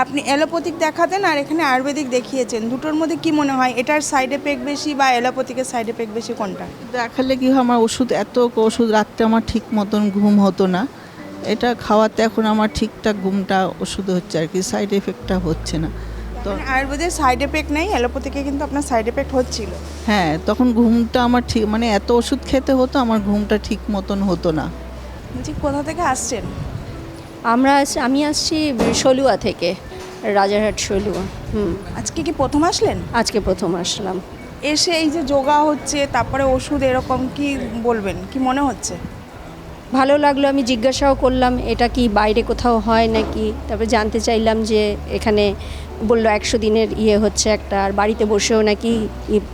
আপনি অ্যালোপ্যাথিক দেখাতেন আর এখানে আয়ুর্বেদিক দেখিয়েছেন, দুটোর মধ্যে কি মনে হয় এটার সাইড এফেক্ট বেশি বা অ্যালোপ্যাথিকের সাইড এফেক্ট বেশি, কোনটা? দেখালে কি হয়, আমার ওষুধ রাত্রে আমার ঠিক মতন ঘুম হতো না, এটা খাওয়াতে এখন আমার ঠিকঠাক ঘুমটা ওষুধ হচ্ছে আর কি, সাইড এফেক্টটা হচ্ছে না। তো আয়ুর্বেদের সাইড এফেক্ট নেই, অ্যালোপ্যাথিকে কিন্তু আপনার সাইড এফেক্ট হচ্ছিল। হ্যাঁ, তখন ঘুমটা আমার ঠিক, মানে এত ওষুধ খেতে হতো, আমার ঘুমটা ঠিক মতন হতো না। ঠিক, কোথা থেকে আসছেন? আমি আসছি সলুয়া থেকে, রাজারহাট সলুয়া। আজকে কি প্রথম আসলেন? আজকে প্রথম আসলাম। এসে এই যে যোগা হচ্ছে, তারপরে ওষুধ, এরকম কি বলবেন, কি মনে হচ্ছে? ভালো লাগলো, আমি জিজ্ঞাসাও করলাম এটা কি বাইরে কোথাও হয় নাকি, তারপরে জানতে চাইলাম যে এখানে বললো 100 দিনের হচ্ছে একটা, আর বাড়িতে বসেও নাকি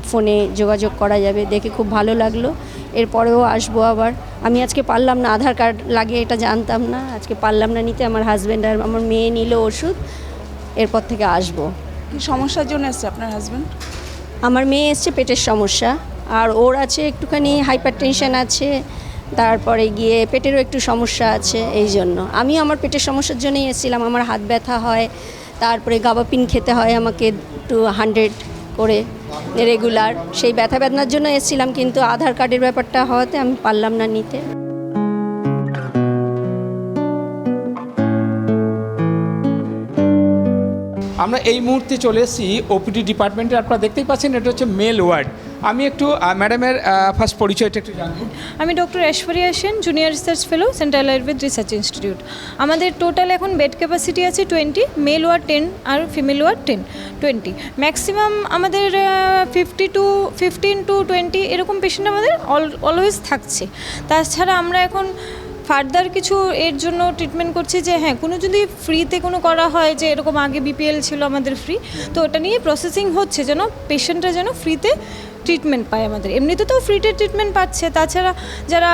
ফোনে যোগাযোগ করা যাবে, দেখে খুব ভালো লাগলো। এরপরেও আসবো আবার। আমি আজকে পারলাম না, আধার কার্ড লাগে এটা জানতাম না, আজকে পারলাম না নিতে, আমার হাজব্যান্ড আর আমার মেয়ে নিল ওষুধ, এরপর থেকে আসবো। কি সমস্যার জন্য এসছে আপনার হাজব্যান্ড? আমার মেয়ে এসছে পেটের সমস্যা, আর ওর আছে একটুখানি হাইপার টেনশন আছে, তারপরে গিয়ে পেটেরও একটু সমস্যা আছে, এই জন্য। আমি আমার পেটের সমস্যার জন্যই এসেছিলাম, আমার হাত ব্যথা হয়, তারপরে গাবাপিন খেতে হয় আমাকে 200 করে রেগুলার, সেই ব্যথা বেদনার জন্য এসেছিলাম, কিন্তু আধার কার্ডের ব্যাপারটা হওয়াতে আমি পারলাম না নিতে। আমরা এই মুহূর্তে চলে এসেছি ওপিডি ডিপার্টমেন্টে। আপনারা দেখতেই পাচ্ছেন এটা হচ্ছে মেল ওয়ার্ড। আমি একটু ম্যাডামের ফার্স্ট পরিচয়টা একটু জানবো। আমি doctor Aishwarya Sen, junior research fellow, central Ayurveda research institute. আমাদের টোটাল এখন বেড ক্যাপাসিটি আছে 20, মেল ওয়ার্ড 10 আর ফিমেল ওয়ার্ড 20। ম্যাক্সিমাম আমাদের 15 to 20 এরকম পেশেন্ট আমাদের অলওয়েজ থাকছে। তাছাড়া আমরা এখন ফার্দার কিছু এর জন্য ট্রিটমেন্ট করছি যে হ্যাঁ কোনো যদি ফ্রিতে কোনো করা হয়, যে এরকম আগে বিপিএল ছিল আমাদের ফ্রি, তো ওটা নিয়ে প্রসেসিং হচ্ছে যেন পেশেন্টরা যেন ফ্রিতে ট্রিটমেন্ট পায়। আমাদের এমনিতে তো ফ্রিতে ট্রিটমেন্ট পাচ্ছে, তাছাড়া যারা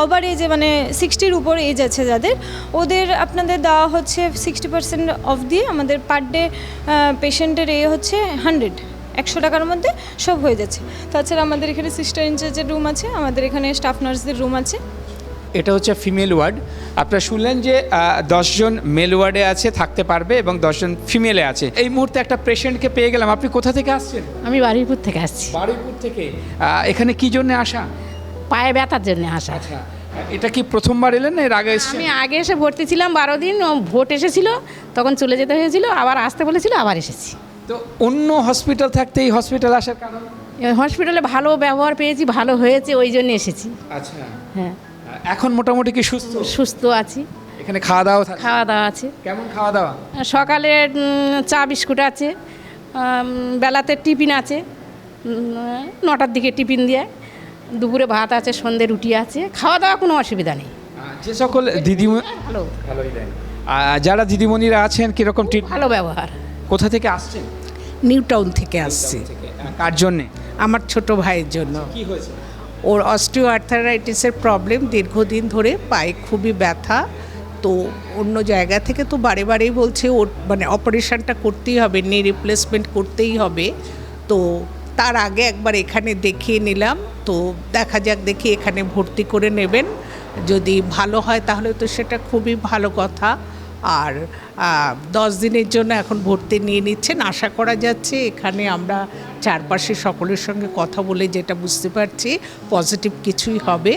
ওভার এজে মানে 60-র উপর এজ আছে যাদের, ওদের আপনাদের দেওয়া হচ্ছে 60% অফ দিয়ে আমাদের পার ডে পেশেন্টের হচ্ছে 100 টাকার মধ্যে সব হয়ে যাচ্ছে। তাছাড়া আমাদের এখানে সিস্টার ইনচার্জের রুম আছে, আমাদের এখানে স্টাফ নার্সদের রুম আছে। এটা হচ্ছে ফিমেল ওয়ার্ড। আপনারা শুনলেন যে 10 জন মেল ওয়ার্ডে আছে, থাকতে পারবে, এবং 10 জন ফিমেলে আছে। এই মুহূর্তে একটা পেশেন্টকে পেয়ে গেলাম। আপনি কোথা থেকে আসছেন? আমি বারুইপুর থেকে আসছি। বারুইপুর থেকে এখানে কি জন্য আসা? পায়ে ব্যথার জন্য আসা। আচ্ছা, এটা কি প্রথমবার এলেন না এর আগে এসেছেন? আমি আগে এসে ভর্তি ছিলাম 12 দিন, ভোট এসেছিল তখন চলে যেতে হয়েছিল, আবার আসতে বলেছিল, আবার এসেছি। তো অন্য হসপিটাল থাকতে এই হসপিটাল আসার কারণ? হসপিটালে ভালো ব্যবহার পেয়েছি, ভালো হয়েছে, ওই জন্য এসেছি। আচ্ছা, হ্যাঁ। এখন মোটামুটি কি সুস্থ? সুস্থ আছি। এখানে খাওয়া দাওয়া? খাওয়া দাওয়া আছে। কেমন খাওয়া দাওয়া? সকালে চা বিস্কুট আছে, বেলাতে টিফিন আছে, 9টার দিকে টিফিন দিয়ে, দুপুরে ভাত আছে, সন্ধ্যে রুটি আছে। খাওয়া দাওয়া কোনো অসুবিধা নেই। যে সকল দিদিমণি ভালো ভালোই দেন, যারা দিদিমণিরা আছেন কীরকম ট্রিটমেন্ট? ভালো ব্যবহার। কোথা থেকে আসছেন? নিউ টাউন থেকে আসছি। কার জন্যে? আমার ছোট ভাইয়ের জন্য। কি হয়েছে? ওর অস্টিও আর্থারাইটিসের প্রবলেম, দীর্ঘদিন ধরে পায়ে খুবই ব্যথা। তো অন্য জায়গা থেকে তো বারে বারেই বলছে ওর মানে অপারেশনটা করতেই হবে, নি রিপ্লেসমেন্ট করতেই হবে। তো তার আগে একবার এখানে দেখিয়ে নিলাম, তো দেখা যাক, দেখি এখানে ভর্তি করে নেবেন। যদি ভালো হয় তাহলে তো সেটা খুবই ভালো কথা। আর 10 দিনের জন্য এখন ভর্তি নিয়ে নিচ্ছেন। আশা করা যাচ্ছে এখানে আমরা চারপাশে সকলের সঙ্গে কথা বলে যেটা বুঝতে পারছি পজিটিভ কিছুই হবে।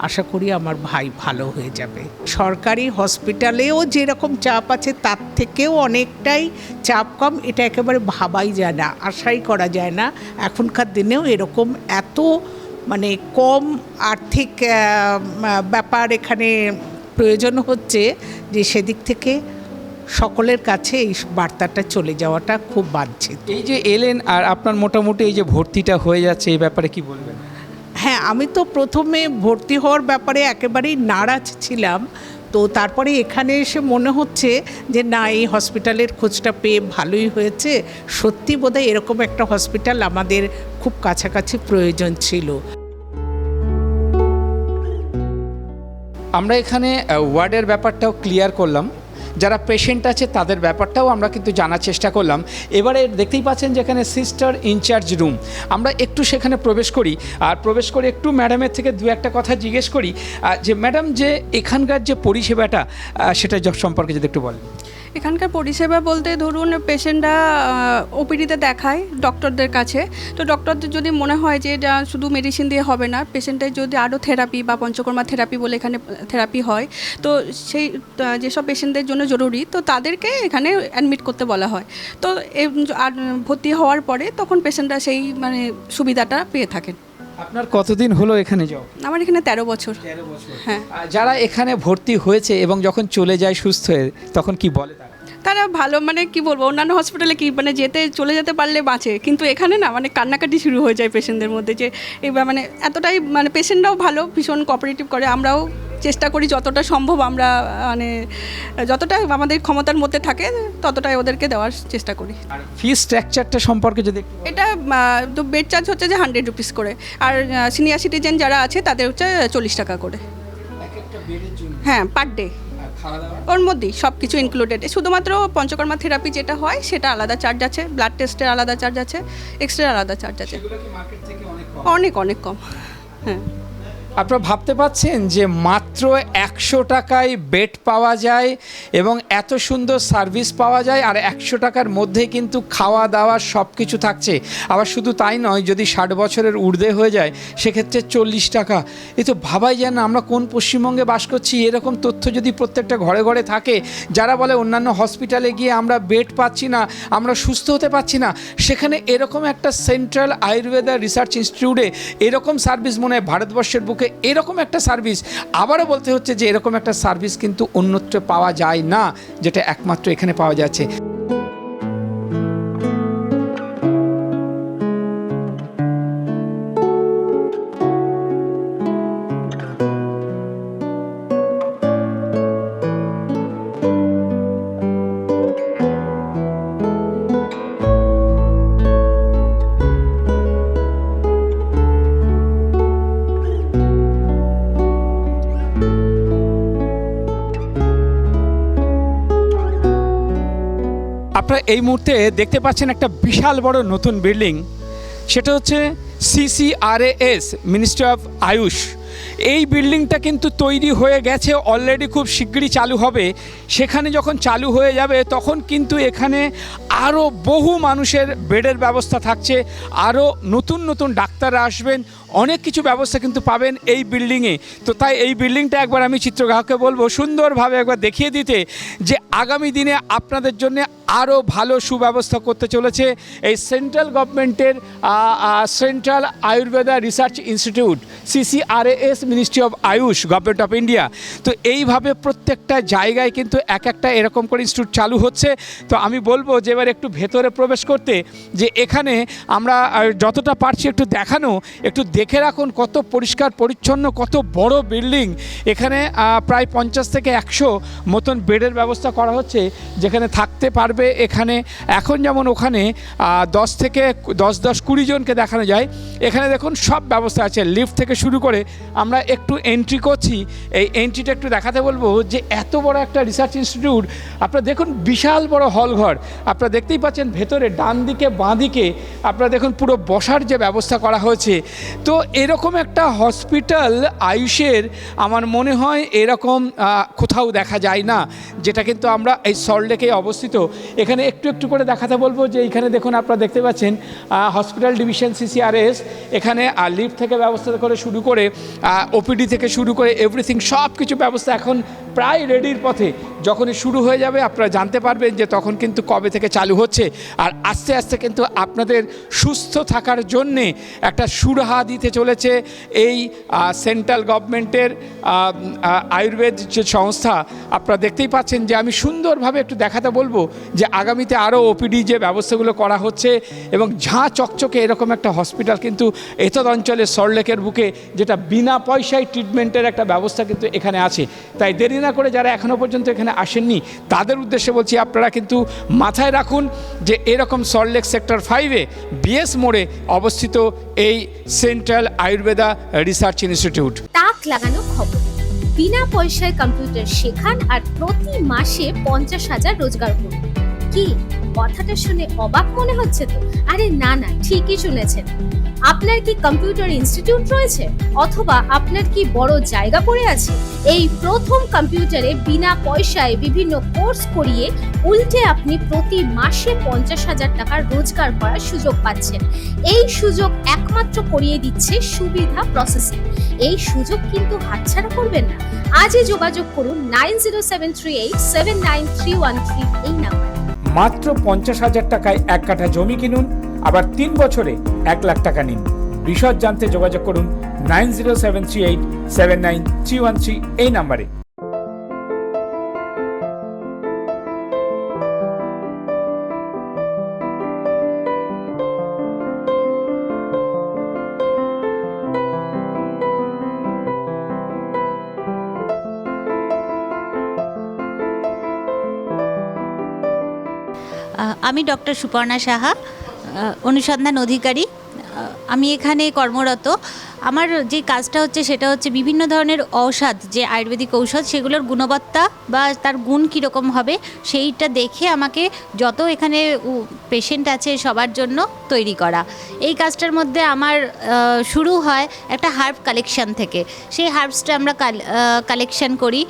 আশা করি আমার ভাই ভালো হয়ে যাবে। সরকারি হসপিটালেও যেরকম চাপ আছে তার থেকেও অনেকটাই চাপ কম, এটা একেবারে ভাবাই যায় না, আশাই করা যায় না এখনকার দিনেও এরকম এত মানে কম আর্থিক ব্যাপার এখানে প্রয়োজন হচ্ছে, যে সেদিক থেকে সকলের কাছে এই বার্তাটা চলে যাওয়াটা খুব বাঞ্ছিত। এই যে এলেন আর আপনার মোটামুটি এই যে ভর্তিটা হয়ে যাচ্ছে, এই ব্যাপারে কি বলবেন? হ্যাঁ, আমি তো প্রথমে ভর্তি হওয়ার ব্যাপারে একেবারেই নারাজ ছিলাম। তো তারপরে এখানে এসে মনে হচ্ছে যে না, এই হসপিটালের খোঁজটা পেয়ে ভালোই হয়েছে। সত্যি বোধহয় এরকম একটা হসপিটাল আমাদের খুব কাছাকাছি প্রয়োজন ছিল। আমরা এখানে ওয়ার্ডের ব্যাপারটাও ক্লিয়ার করলাম, যারা পেশেন্ট আছে তাদের ব্যাপারটাও আমরা কিন্তু জানার চেষ্টা করলাম। এবারে দেখতেই পাচ্ছেন যেখানে সিস্টার ইনচার্জ রুম, আমরা একটু সেখানে প্রবেশ করি, আর প্রবেশ করে একটু ম্যাডামের থেকে দু একটা কথা জিজ্ঞেস করি যে ম্যাডাম, যে এখানকার যে পরিষেবাটা সেটা সম্পর্কে যদি একটু বলেন। এখানকার পরিষেবা বলতে ধরুন পেশেন্টরা ওপিডিতে দেখায় ডক্টরদের কাছে। তো ডক্টরদের যদি মনে হয় যে এটা শুধু মেডিসিন দিয়ে হবে না, পেশেন্টের যদি আরও থেরাপি বা পঞ্চকর্মা থেরাপি বলে এখানে থেরাপি হয়, তো সেই যেসব পেশেন্টদের জন্য জরুরি, তো তাদেরকে এখানে অ্যাডমিট করতে বলা হয়। তো আর ভর্তি হওয়ার পরে তখন পেশেন্টরা সেই মানে সুবিধাটা পেয়ে থাকেন। আপনার কতদিন হলো এখানে যাও? আমার এখানে 13 বছর। হ্যাঁ। যারা এখানে ভর্তি হয়েছে এবং যখন চলে যায় সুস্থ হয়ে, তখন কি বলে তারা ভালো, মানে কি বলবো, অন্যান্য হসপিটালে কি মানে চলে যেতে পারলে বাঁচে, কিন্তু এখানে না মানে কান্নাকাটি শুরু হয়ে যায় পেশেন্টদের মধ্যে, যে এবার মানে এতটাই মানে পেশেন্টরাও ভালো, ভীষণ কোঅপারেটিভ করে। আমরাও চেষ্টা করি যতটা সম্ভব, আমরা মানে যতটা আমাদের ক্ষমতার মধ্যে থাকে ততটাই ওদেরকে দেওয়ার চেষ্টা করি। ফি স্ট্রাকচারটা সম্পর্কে যদি এটা তো বেড চার্জ হচ্ছে যে 100 রুপিস করে, আর সিনিয়র সিটিজেন যারা আছে তাদের হচ্ছে 40 টাকা করে। হ্যাঁ, পার ডে। ওর মধ্যেই সব কিছু ইনক্লুডেড। শুধুমাত্র পঞ্চকর্মা থেরাপি যেটা হয় সেটা আলাদা চার্জ আছে, ব্লাড টেস্টের আলাদা চার্জ আছে, এক্সরে আলাদা চার্জ আছে। অনেক অনেক কম। হ্যাঁ। আপনারা ভাবতে পাচ্ছেন যে মাত্র 100 টাকায় বেড পাওয়া যায় এবং এত সুন্দর সার্ভিস পাওয়া যায়, আর 100 টাকার মধ্যে কিন্তু খাওয়া দাওয়া সব কিছু থাকছে। আবার শুধু তাই নয়, যদি 60 বছরের ঊর্ধ্বে হয়ে যায় সেক্ষেত্রে 40 টাকা। এ তো ভাবাই যায় না আমরা কোন পশ্চিমবঙ্গে বাস করছি। এরকম তথ্য যদি প্রত্যেকটা ঘরে ঘরে থাকে, যারা বলে অন্যান্য হসপিটালে গিয়ে আমরা বেড পাচ্ছি না, আমরা সুস্থ হতে পারছি না, সেখানে এরকম একটা সেন্ট্রাল আয়ুর্বেদা রিসার্চ ইনস্টিটিউটে এরকম সার্ভিস মনে হয় ভারতবর্ষের বুকে এরকম একটা সার্ভিস, আবারও বলতে হচ্ছে যে এরকম একটা সার্ভিস কিন্তু অন্যত্র পাওয়া যায় না, যেটা একমাত্র এখানে পাওয়া যাচ্ছে। আপনারা এই মুহূর্তে দেখতে পাচ্ছেন একটা বিশাল বড় নতুন বিল্ডিং, সেটা হচ্ছে CCRAS, মিনিস্ট্রি অফ আয়ুষ। এই বিল্ডিংটা কিন্তু তৈরি হয়ে গেছে অলরেডি, খুব শিগগিরই চালু হবে। সেখানে যখন চালু হয়ে যাবে তখন কিন্তু এখানে আরও বহু মানুষের বেডের ব্যবস্থা থাকছে, আরও নতুন নতুন ডাক্তাররা আসবেন, অনেক কিছু ব্যবস্থা কিন্তু পাবেন এই বিল্ডিংয়ে। তো তাই এই বিল্ডিংটা একবার আমি চিত্রগ্রাহককে বলবো সুন্দরভাবে একবার দেখিয়ে দিতে, যে আগামী দিনে আপনাদের জন্য আরও ভালো সুব্যবস্থা করতে চলেছে এই সেন্ট্রাল গভর্নমেন্টের central Ayurveda research institute, CCRAS, ministry of Ayush, government of India. তো এইভাবে প্রত্যেকটা জায়গায় কিন্তু এক একটা এরকম করে ইনস্টিটিউট চালু হচ্ছে। তো আমি বলবো যে এবার একটু ভেতরে প্রবেশ করতে, যে এখানে আমরা যতটা পারছি একটু দেখানো, একটু দেখে রাখুন কত পরিষ্কার পরিচ্ছন্ন, কত বড় বিল্ডিং। এখানে প্রায় 50 থেকে 100 মতন বেডের ব্যবস্থা করা হচ্ছে, যেখানে থাকতে পারবে। এখানে এখন যেমন ওখানে 10-20 জনকে দেখানো যায়, এখানে দেখুন সব ব্যবস্থা আছে, লিফট থেকে শুরু করে। আমরা একটু এন্ট্রি করছি, এই এন্ট্রিটা একটু দেখাতে বলবো যে এত বড় একটা রিসার্চ ইনস্টিটিউট। আপনারা দেখুন বিশাল বড় হল ঘর, আপনারা দেখতেই পাচ্ছেন ভেতরে ডান দিকে বাঁ দিকে আপনারা দেখুন পুরো বসার যে ব্যবস্থা করা হয়েছে। তো এরকম একটা হসপিটাল আয়ুষের আমার মনে হয় এরকম কোথাও দেখা যায় না, যেটা কিন্তু আমরা এই সল্টলেকে অবস্থিত। এখানে একটু একটু করে দেখাতে বলবো যে এইখানে দেখুন আপনারা দেখতে পাচ্ছেন হসপিটাল ডিভিশন CCRAS। এখানে লিফট থেকে ব্যবস্থা করে শুরু করে OPD থেকে শুরু করে এভরিথিং সব কিছু ব্যবস্থা এখন প্রায় রেডির পথে। যখনই শুরু হয়ে যাবে আপনারা জানতে পারবেন যে তখন কিন্তু কবে থেকে চালু হচ্ছে। আর আস্তে আস্তে কিন্তু আপনাদের সুস্থ থাকার জন্যে একটা সুরাহা দিতে চলেছে এই সেন্ট্রাল গভর্নমেন্টের আয়ুর্বেদ যে সংস্থা। আপনারা দেখতেই পাচ্ছেন যে আমি সুন্দরভাবে একটু দেখাতে বলবো যে আগামীতে আরও OPD যে ব্যবস্থাগুলো করা হচ্ছে, এবং ঝাঁ চকচকে এরকম একটা হসপিটাল কিন্তু এতদ অঞ্চলে সল্টলেকের বুকে, যেটা বিনা পয়সায় ট্রিটমেন্টের একটা ব্যবস্থা কিন্তু এখানে আছে। তাই দেরি না করে যারা এখনও পর্যন্ত এখানে আসেননি তাদের উদ্দেশ্যে বলছি, আপনারা কিন্তু মাথায় রাখুন যে এরকম সল্টলেক সেক্টর 5-এ BS মোড়ে অবস্থিত এই সেন্ট্রাল আয়ুর্বেদা রিসার্চ ইনস্টিটিউট। তাক লাগানো খবর, বিনা পয়সায় কম্পিউটার শেখান আর প্রতি মাসে 50,000 রোজগার করুন। কি কথাটা শুনে অবাক মনে হচ্ছে তো? আরে না না, ঠিকই শুনেছেন। আপনার কি কম্পিউটার ইনস্টিটিউট রয়েছে, অথবা আপনার কি বড় জায়গা পড়ে আছে? এই প্রথম কম্পিউটারে বিনা পয়সায় বিভিন্ন কোর্স করিয়ে উল্টে আপনি প্রতি মাসে 50,000 টাকা রোজগার করার সুযোগ পাচ্ছেন। এই সুযোগ একমাত্র করিয়ে দিচ্ছে সুবিধা প্রসেসিং। এই সুযোগ কিন্তু হাতছাড়া করবেন না। আজই যোগাযোগ করুন 9073879313 এই নাম্বার। মাত্র 50,000 টাকায় 1 কাঠা জমি কিনুন, আবার 3 বছরে 1 লাখ টাকা নিন। বিশদ জানতে যোগাযোগ করুন 9073879313 এই নাম্বারে। আমি ডক্টর সুপর্ণা সাহা, অনুসন্ধান অধিকারী। আমি এখানে কর্মরত। আমার যে কাজটা হচ্ছে সেটা হচ্ছে বিভিন্ন ধরনের ঔষধ, যে আয়ুর্বেদিক ঔষধ, সেগুলোর গুণবত্তা বা তার গুণ কীরকম হবে সেইটা দেখে আমাকে যত এখানে পেশেন্ট আছে সবার জন্য তৈরি করা। এই কাজটার মধ্যে আমার শুরু হয় একটা হার্ব কালেকশন থেকে। সেই হার্বসটা আমরা কালেকশন করি,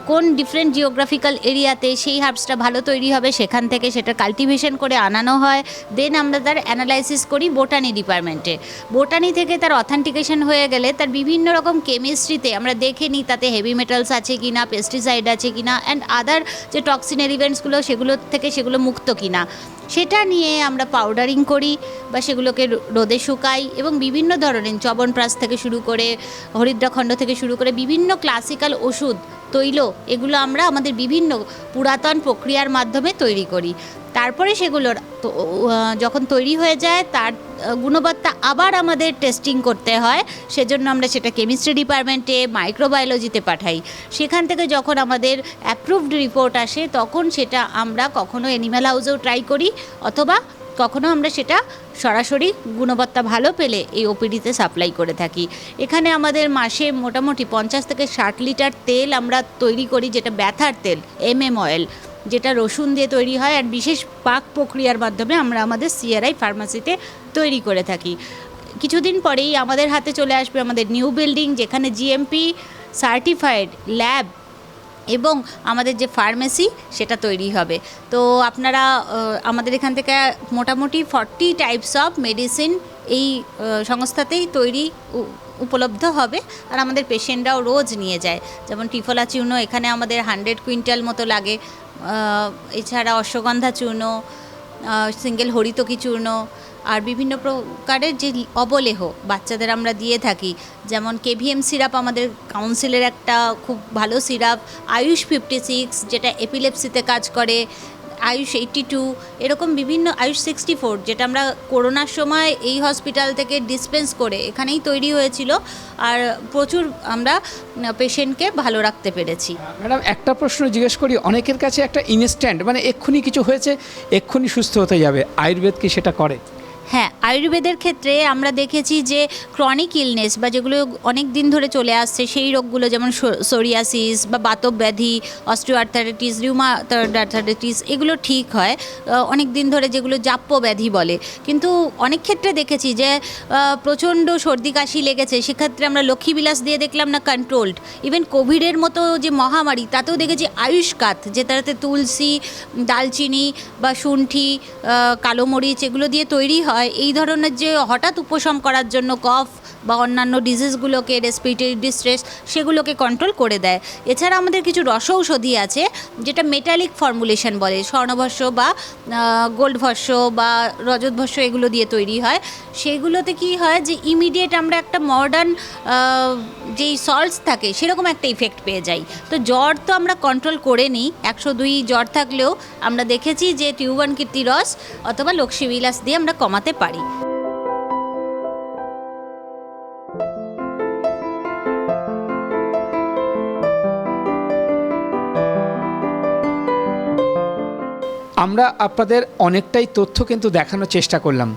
কোন ডিফারেন্ট জিওগ্রাফিক্যাল এরিয়াতে সেই হার্বসটা ভালো তৈরি হবে সেখান থেকে সেটা কাল্টিভেশন করে আনানো হয়। দেন আমরা তার অ্যানালাইসিস করি বোটানি ডিপার্টমেন্টে। বোটানি থেকে তার অথেন্টিকেশন হয়ে গেলে তার বিভিন্ন রকম কেমিস্ট্রিতে আমরা দেখে নিই তাতে হেভি মেটালস আছে কি না, পেস্টিসাইড আছে কি না, অ্যান্ড আদার যে টক্সিন এলিমেন্টসগুলো সেগুলো থেকে সেগুলো মুক্ত কি না, সেটা নিয়ে আমরা পাউডারিং করি বা সেগুলোকে রোদে শুকাই। এবং বিভিন্ন ধরনের চবনপ্রাশ থেকে শুরু করে হরিদ্রাখণ্ড থেকে শুরু করে বিভিন্ন ক্লাসিক্যাল ওষুধ, তৈল, এগুলো আমরা আমাদের বিভিন্ন পুরাতন প্রক্রিয়ার মাধ্যমে তৈরি করি। তারপরে সেগুলোর যখন তৈরি হয়ে যায় তার গুণবত্তা আবার আমাদের টেস্টিং করতে হয়, সেজন্য আমরা সেটা কেমিস্ট্রি ডিপার্টমেন্টে, মাইক্রোবায়োলজিতে পাঠাই। সেখান থেকে যখন আমাদের অ্যাপ্রুভড রিপোর্ট আসে তখন সেটা আমরা কখনো অ্যানিম্যাল হাউসেও ট্রাই করি, অথবা কখনো আমরা সেটা সরাসরি গুণবত্তা ভালো পেলে এই ওপিডিতে সাপ্লাই করে থাকি। এখানে আমাদের মাসে মোটামুটি 50 থেকে 60 লিটার তেল আমরা তৈরি করি, যেটা ব্যথার তেল, অয়েল, যেটা রসুন দিয়ে তৈরি হয় আর বিশেষ পাক প্রক্রিয়ার মাধ্যমে আমরা আমাদের সিআরআই ফার্মাসিতে তৈরি করে থাকি। কিছুদিন পরেই আমাদের হাতে চলে আসবে আমাদের নিউ বিল্ডিং, যেখানে জিএমপি সার্টিফাইড ল্যাব এবং আমাদের যে ফার্মেসি সেটা তৈরি হবে। তো আপনারা আমাদের এখান থেকে মোটামুটি 40 টাইপস অফ মেডিসিন এই সংস্থাতেই তৈরি উপলব্ধ হবে, আর আমাদের পেশেন্টরাও রোজ নিয়ে যায়। যেমন ট্রিফলা চূর্ণ এখানে আমাদের 100 কুইন্টাল মতো লাগে, এছাড়া অশ্বগন্ধা চূর্ণ, সিঙ্গেল হরিতকি চূর্ণ, আর বিভিন্ন প্রকারের যে অবলেহ বাচ্চাদের আমরা দিয়ে থাকি। যেমন কেভিএম সিরাপ আমাদের কাউন্সিলের একটা খুব ভালো সিরাপ, আয়ুষ 56 যেটা এপিলেপসিতে কাজ করে, আয়ুষ 82, এরকম বিভিন্ন, আয়ুষ 64 যেটা আমরা করোনার সময় এই হসপিটাল থেকে ডিসপেন্স করে এখানেই তৈরি হয়েছিল, আর প্রচুর আমরা পেশেন্টকে ভালো রাখতে পেরেছি। ম্যাডাম একটা প্রশ্ন জিজ্ঞেস করি, অনেকের কাছে একটা ইনস্ট্যান্ট মানে এক্ষুনি কিছু হয়েছে এক্ষুনি সুস্থ হতে যাবে, আয়ুর্বেদ কি সেটা করে? হ্যাঁ, আয়ুর্বেদের ক্ষেত্রে আমরা দেখেছি যে ক্রনিক ইলনেস বা যেগুলো অনেক দিন ধরে চলে আসছে সেই রোগগুলো, যেমন সোরিয়াসিস বা বাতব ব্যাধি, অস্টিওআর্থারাইটিস, রিউমাটয়েড আর্থারাইটিস, এগুলো ঠিক হয় অনেক দিন ধরে, যেগুলো জাপ্য ব্যাধি বলে। কিন্তু অনেক ক্ষেত্রে দেখেছি যে প্রচণ্ড সর্দি কাশি লেগেছে, সেক্ষেত্রে আমরা লক্ষ্মীবিলাস দিয়ে দেখলাম না কন্ট্রোলড। ইভেন কোভিডের মতো যে মহামারী তাতেও দেখেছি আয়ুষ্কাত, যেটাতে তুলসী, দালচিনি বা শুণ্ঠি, কালো মরিচ এগুলো দিয়ে তৈরি হয়। এই ধরনের যে হঠাৎ উপশম করার জন্য কফ বা অন্যান্য ডিজিজগুলোকে, রেসপিরেটরি ডিস্ট্রেস, সেগুলোকে কন্ট্রোল করে দেয়। এছাড়া আমাদের কিছু রসৌষধি আছে যেটা মেটালিক ফর্মুলেশন বলে, স্বর্ণভস্য বা গোল্ডভস্য বা রজতভস্য এগুলো দিয়ে তৈরি হয়। সেগুলোতে কি হয় যে ইমিডিয়েট আমরা একটা মডার্ন যেই সল্টস থাকে সেরকম একটা ইফেক্ট পেয়ে যাই। তো জ্বর তো আমরা কন্ট্রোল করে নিই, 102 জ্বর থাকলেও আমরা দেখেছি যে টিউবান কীর্তি রস অথবা লক্ষ্মীবিলাস দিয়ে আমরা কমাতে পারি। আমরা আপনাদের অনেকটাই তথ্য কিন্তু দেখানোর চেষ্টা করলাম,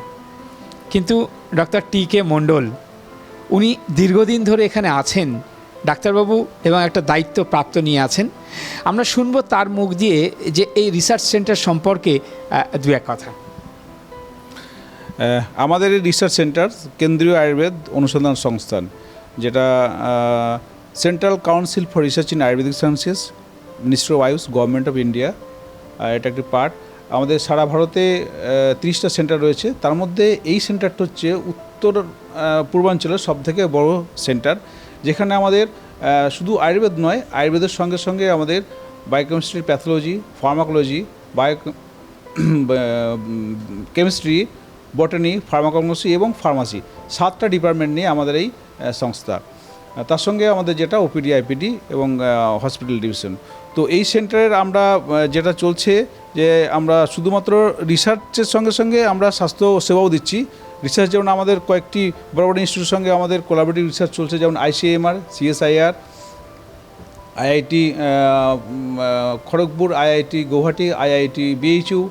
কিন্তু ডক্টর টি.কে. মণ্ডল উনি দীর্ঘদিন ধরে এখানে আছেন ডাক্তারবাবু এবং একটা দায়িত্ব প্রাপ্ত নিয়ে আছেন। আমরা শুনবো তার মুখ দিয়ে যে এই রিসার্চ সেন্টার সম্পর্কে দু এক কথা। আমাদের এই রিসার্চ সেন্টার কেন্দ্রীয় আয়ুর্বেদ অনুসন্ধান সংস্থান, যেটা central council for research in Ayurvedic sciences, ministry of Ayush, government of India, এটা একটি পার্ট। আমাদের সারা ভারতে 30টা সেন্টার রয়েছে, তার মধ্যে এই সেন্টারটা হচ্ছে উত্তর পূর্বাঞ্চলের সবথেকে বড় সেন্টার, যেখানে আমাদের শুধু আয়ুর্বেদ নয়, আয়ুর্বেদের সঙ্গে সঙ্গে আমাদের biochemistry, pathology, pharmacology, chemistry, বটানি, pharmacology এবং ফার্মাসি, 7টা ডিপার্টমেন্ট নিয়ে আমাদের এই সংস্থা। তার সঙ্গে আমাদের যেটা ওপিডি, আইপিডি এবং হসপিটাল ডিভিশন। তো এই সেন্টারের আমরা যেটা চলছে যে আমরা শুধুমাত্র রিসার্চের সঙ্গে সঙ্গে আমরা স্বাস্থ্য সেবাও দিচ্ছি। রিসার্চ যেমন আমাদের কয়েকটি বড় বড় ইনস্টিটিউটের সঙ্গে আমাদের কোলাবোরেটিভ রিসার্চ চলছে, যেমন ICMR, CSIR, IIT Kharagpur, IIT Guwahati, IIT BHU,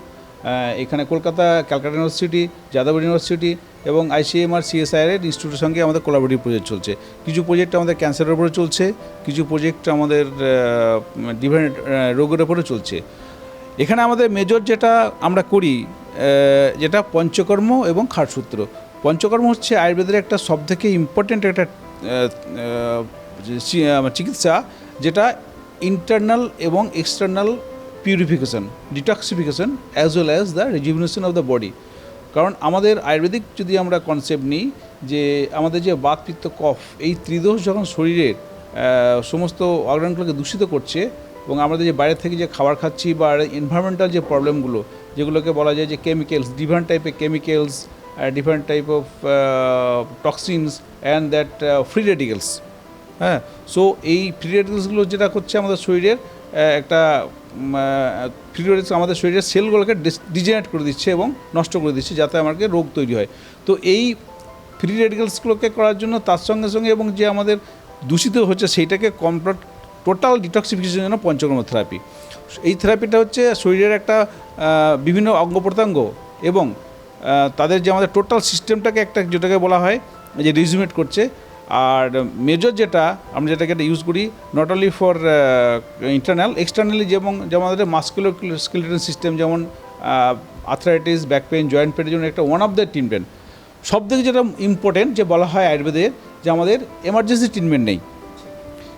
এখানে কলকাতা, ক্যালকাটা ইউনিভার্সিটি, যাদব ইউনিভার্সিটি এবং ICMR, CSIR এর ইনস্টিটিউটের সঙ্গে আমাদের কোলাবোরেটিভ প্রজেক্ট চলছে। কিছু প্রজেক্ট আমাদের ক্যান্সারের উপরে চলছে, কিছু প্রজেক্ট আমাদের ডিফারেন্ট রোগের উপরে চলছে। এখানে আমাদের মেজর যেটা আমরা করি যেটা পঞ্চকর্ম এবং খাটসূত্র। পঞ্চকর্ম হচ্ছে আয়ুর্বেদের একটা সবথেকে ইম্পর্ট্যান্ট একটা চিকিৎসা, যেটা ইন্টারনাল এবং external purification, detoxification as well as the rejuvenation of the body. কারণ আমাদের আয়ুর্বেদিক যদি আমরা কনসেপ্ট নিই যে আমাদের যে বাত পিত্ত কফ, এই ত্রিদোষ যখন শরীরের সমস্ত অর্গানগুলোকে দূষিত করছে, এবং আমাদের যে বাইরে থেকে যে খাবার খাচ্ছি বা এনভায়রনমেন্টাল যে প্রবলেমগুলো, যেগুলোকে বলা যায় যে কেমিক্যালস, ডিফারেন্ট টাইপের chemicals, different type of toxins and that free radicals, হ্যাঁ, সো এই ফ্রি রেডিক্যালসগুলো যেটা করছে আমাদের শরীরের একটা ফ্রি রেডিক্যালস আমাদের শরীরের সেলগুলোকে ডিজেনারেট করে দিচ্ছে এবং নষ্ট করে দিচ্ছে, যাতে আমাদের রোগ তৈরি হয়। তো এই ফ্রি রেডিক্যালসগুলোকে করার জন্য তার সঙ্গে সঙ্গে এবং যে আমাদের দূষিত হচ্ছে সেইটাকে টোটাল ডিটক্সিফিকেশনের জন্য পঞ্চকর্ম থেরাপি। এই থেরাপিটা হচ্ছে শরীরের একটা বিভিন্ন অঙ্গ প্রত্যঙ্গ এবং তাদের যে আমাদের টোটাল সিস্টেমটাকে একটা যেটাকে বলা হয় যে রিজুমিনেট করছে। আর মেজর যেটা আমরা যেটাকে ইউজ করি not only for internal, externally যেমন আমাদের মাসকুলোস্কেলেটাল সিস্টেম, যেমন আর্থ্রাইটিস, ব্যাক পেন, জয়েন্ট পেনের জন্য একটা ওয়ান অফ দ্য ট্রিটমেন্ট। সব থেকে যেটা ইম্পর্টেন্ট যে বলা হয় আয়ুর্বেদের যে আমাদের এমার্জেন্সি ট্রিটমেন্ট নেই,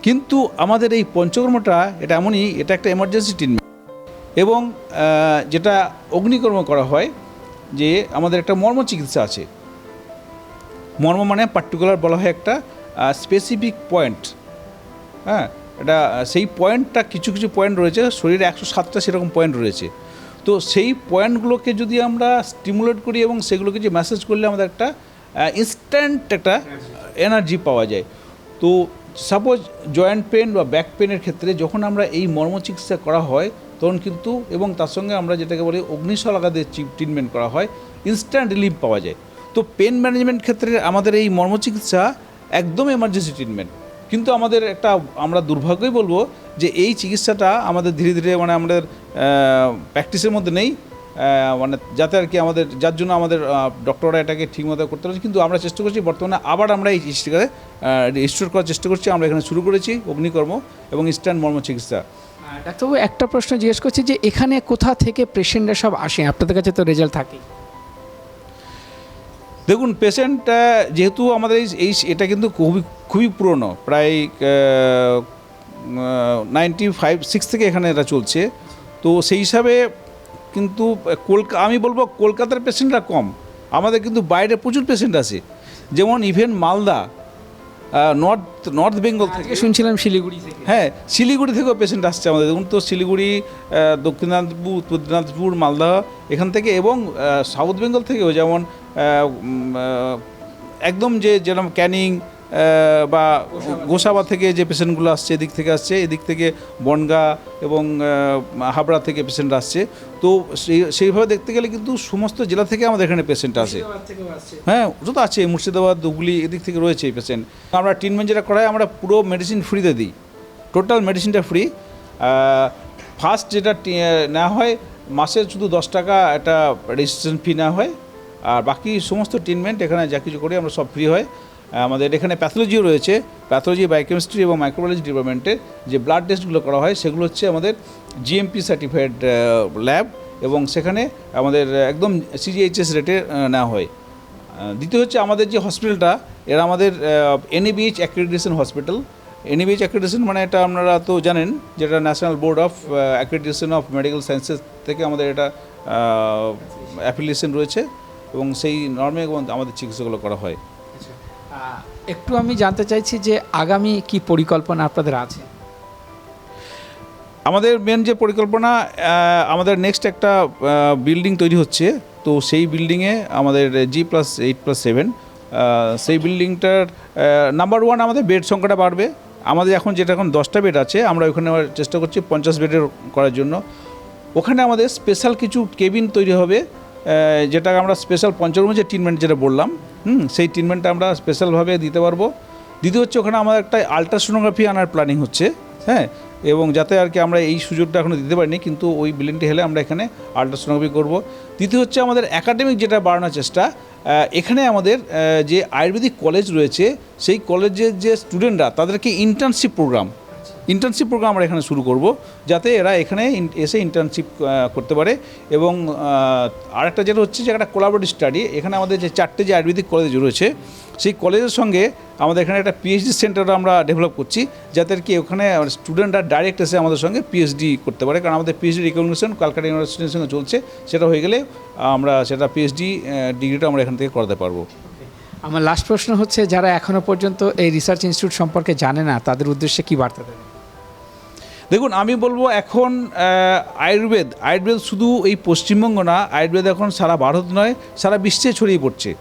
কিন্তু আমাদের এই পঞ্চকর্মটা এটা এমনই, এটা একটা এমার্জেন্সি ট্রিটমেন্ট। এবং যেটা অগ্নিকর্ম করা হয় যে আমাদের একটা মর্ম চিকিৎসা আছে। মর্ম মানে পার্টিকুলার বলা হয় একটা স্পেসিফিক পয়েন্ট, হ্যাঁ, এটা সেই পয়েন্টটা কিছু কিছু পয়েন্ট রয়েছে, শরীরে 107টা সেরকম পয়েন্ট রয়েছে। তো সেই পয়েন্টগুলোকে যদি আমরা স্টিমুলেট করি এবং সেগুলোকে যে ম্যাসেজ করলে আমাদের একটা ইনস্ট্যান্ট একটা এনার্জি পাওয়া যায়। তো সাপোজ জয়েন্ট পেন বা ব্যাক পেনের ক্ষেত্রে যখন আমরা এই মর্ম চিকিৎসা করা হয় তখন কিন্তু, এবং তার সঙ্গে আমরা যেটাকে বলি অগ্নিশলাকা দিয়ে ট্রিটমেন্ট করা হয়, ইনস্ট্যান্ট রিলিফ পাওয়া যায়। তো পেন ম্যানেজমেন্ট ক্ষেত্রে আমাদের এই মর্ম চিকিৎসা একদম এমার্জেন্সি ট্রিটমেন্ট, কিন্তু আমাদের একটা আমরা দুর্ভাগ্যই বলবো যে এই চিকিৎসাটা আমাদের ধীরে ধীরে মানে আমাদের প্র্যাকটিসের মধ্যে নেই, মানে যাতে আর কি আমাদের যার জন্য আমাদের ডক্টররা এটাকে ঠিকমতো করতে পারছে। কিন্তু আমরা চেষ্টা করছি বর্তমানে আবার আমরা এই চিকিৎসাকে রিস্টোর করার চেষ্টা করছি। আমরা এখানে শুরু করেছি অগ্নিকর্ম এবং ইনস্ট্যান্ট মর্ম চিকিৎসা। ডাক্তারবাবু, একটা প্রশ্ন জিজ্ঞেস করছি যে এখানে কোথা থেকে পেশেন্টরা সব আসে? আপনাদের কাছে তো রেজাল্ট থাকে। দেখুন, পেশেন্ট যেহেতু আমাদের এটা কিন্তু খুবই পুরনো, প্রায় 95-6 থেকে এখানে এটা চলছে। তো সেই হিসাবে কিন্তু আমি বলবো কলকাতার পেশেন্টরা কম, আমাদের কিন্তু বাইরে প্রচুর পেশেন্ট আসে, যেমন ইভেন মালদা, নর্থ বেঙ্গল থেকে শুনছিলাম, শিলিগুড়ি থেকে, হ্যাঁ, শিলিগুড়ি থেকেও পেশেন্ট আসছে আমাদের। দেখুন তো শিলিগুড়ি, দক্ষিণ দিনাজপুর, উত্তর দিনাজপুর, মালদা এখান থেকে, এবং সাউথ বেঙ্গল থেকেও, যেমন একদম যেরকম ক্যানিং বা গোসাবা থেকে যে পেশেন্টগুলো আসছে এদিক থেকে আসছে, এদিক থেকে বনগা এবং হাবড়া থেকে পেশেন্ট আসছে। তো সেইভাবে দেখতে গেলে কিন্তু সমস্ত জেলা থেকে আমাদের এখানে পেশেন্ট আসে, হ্যাঁ, ওটা তো আছে, মুর্শিদাবাদ, হুগলি এদিক থেকে রয়েছে এই পেশেন্ট। আমরা ট্রিটমেন্ট যেটা করাই আমরা পুরো মেডিসিন ফ্রিতে দিই, টোটাল মেডিসিনটা ফ্রি। ফার্স্ট যেটা নেওয়া হয় মাসে শুধু 10 টাকা একটা রেজিস্ট্রেশন ফি নেওয়া হয়, আর বাকি সমস্ত ট্রিটমেন্ট এখানে যা কিছু করি আমরা সব ফ্রি হয়। আমাদের এখানে প্যাথোলজিও রয়েছে, প্যাথোলজি, বায়োকেমিস্ট্রি এবং মাইক্রোবায়োলজি ডিপার্টমেন্টে যে ব্লাড টেস্টগুলো করা হয় সেগুলো হচ্ছে আমাদের জিএমপি সার্টিফাইড ল্যাব, এবং সেখানে আমাদের একদম সিজিএইচএস রেটে নেওয়া হয়। দ্বিতীয় হচ্ছে আমাদের যে হসপিটালটা, এরা আমাদের NABH accreditation hospital. NABH accreditation মানে এটা আপনারা তো জানেন, যেটা national board of accreditation of medical sciences থেকে আমাদের এটা অ্যাফিলিয়েশন রয়েছে, এবং সেই নর্মে আমাদের চিকিৎসাগুলো করা হয়। একটু আমি জানতে চাইছি যে আগামী কি পরিকল্পনা আপনাদের আছে? আমাদের মেন যে পরিকল্পনা, আমাদের নেক্সট একটা বিল্ডিং তৈরি হচ্ছে। তো সেই বিল্ডিংয়ে আমাদের G+8+7, সেই বিল্ডিংটার নাম্বার 1 আমাদের বেড সংখ্যাটা বাড়বে। আমাদের এখন 10টা বেড আছে, আমরা ওখানে চেষ্টা করছি 50 বেডের করার জন্য। ওখানে আমাদের স্পেশাল কিছু কেবিন তৈরি হবে, যেটা আমরা স্পেশাল পঞ্চকর্ম যে ট্রিটমেন্ট যেটা বললাম, সেই ট্রিটমেন্টটা আমরা স্পেশালভাবে দিতে পারবো। দ্বিতীয় হচ্ছে ওখানে আমাদের একটা আলট্রাসোনোগ্রাফি আনার প্ল্যানিং হচ্ছে, হ্যাঁ, এবং যাতে আর কি আমরা এই সুযোগটা এখনও দিতে পারিনি, কিন্তু ওই বিল্ডিংটি হলে আমরা এখানে আলট্রাসোনোগ্রাফি করব। তৃতীয় হচ্ছে আমাদের একাডেমিক যেটা বাড়ানোর চেষ্টা, এখানে আমাদের যে আয়ুর্বেদিক কলেজ রয়েছে সেই কলেজের যে স্টুডেন্টরা তাদেরকে ইন্টার্নশিপ প্রোগ্রাম, ইন্টার্নশিপ প্রোগ্রাম আমরা এখানে শুরু করব, যাতে এরা এখানে এসে ইন্টার্নশিপ করতে পারে। এবং আরেকটা যেটা হচ্ছে যে একটা কোলাবোরেটিভ স্টাডি, এখানে আমাদের যে 4টে যে আয়ুর্বেদিক কলেজ রয়েছে সেই কলেজের সঙ্গে আমাদের এখানে একটা পিএইচডি সেন্টার আমরা ডেভেলপ করছি, যাতে কি ওখানে স্টুডেন্টরা ডাইরেক্ট এসে আমাদের সঙ্গে পিএইচডি করতে পারে। কারণ আমাদের পিএইচডি রিকগনিশন কলকাতা ইউনিভার্সিটির সঙ্গে চলছে, সেটা হয়ে গেলে আমরা সেটা পিএইচডি ডিগ্রিটা আমরা এখান থেকে করাতে পারবো। আমার লাস্ট প্রশ্ন হচ্ছে, যারা এখনও পর্যন্ত এই রিসার্চ ইনস্টিটিউট সম্পর্কে জানে না তাদের উদ্দেশ্যে কী বার্তা দেবেন? দেখুন, আমি বলবো এখন আয়ুর্বেদ শুধু এই পশ্চিমবঙ্গ না, আয়ুর্বেদ এখন সারা ভারত নয়, সারা বিশ্বে ছড়িয়ে পড়ছে।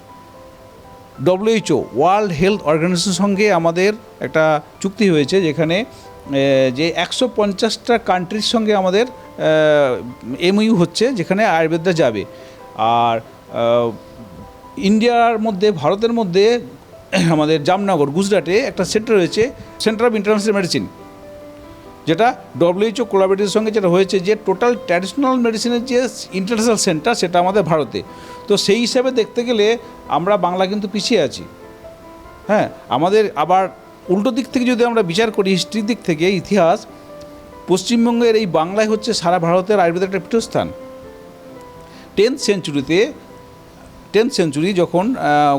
WHO ওয়ার্ল্ড হেলথ অর্গানাইজেশনের সঙ্গে আমাদের একটা চুক্তি হয়েছে, যেখানে যে 150টা কান্ট্রির সঙ্গে আমাদের MOU হচ্ছে, যেখানে আয়ুর্বেদটা যাবে। আর ইন্ডিয়ার মধ্যে, ভারতের মধ্যে আমাদের জামনগর গুজরাটে একটা সেন্টার রয়েছে, সেন্টার অফ ইন্টারন্যাশনাল মেডিসিন, যেটা WHO কোলাবোরেটিভের সঙ্গে যেটা হয়েছে, যে টোটাল ট্র্যাডিশনাল মেডিসিনের যে ইন্টারন্যাশনাল সেন্টার সেটা আমাদের ভারতে। তো সেই হিসাবে দেখতে গেলে আমরা বাংলা কিন্তু পিছিয়ে আছি। হ্যাঁ, আমাদের আবার উল্টো দিক থেকে যদি আমরা বিচার করি, হিস্ট্রির দিক থেকে, ইতিহাস, পশ্চিমবঙ্গের এই বাংলায় হচ্ছে সারা ভারতের আয়ুর্বেদের একটা পীঠস্থান। 10th সেঞ্চুরি যখন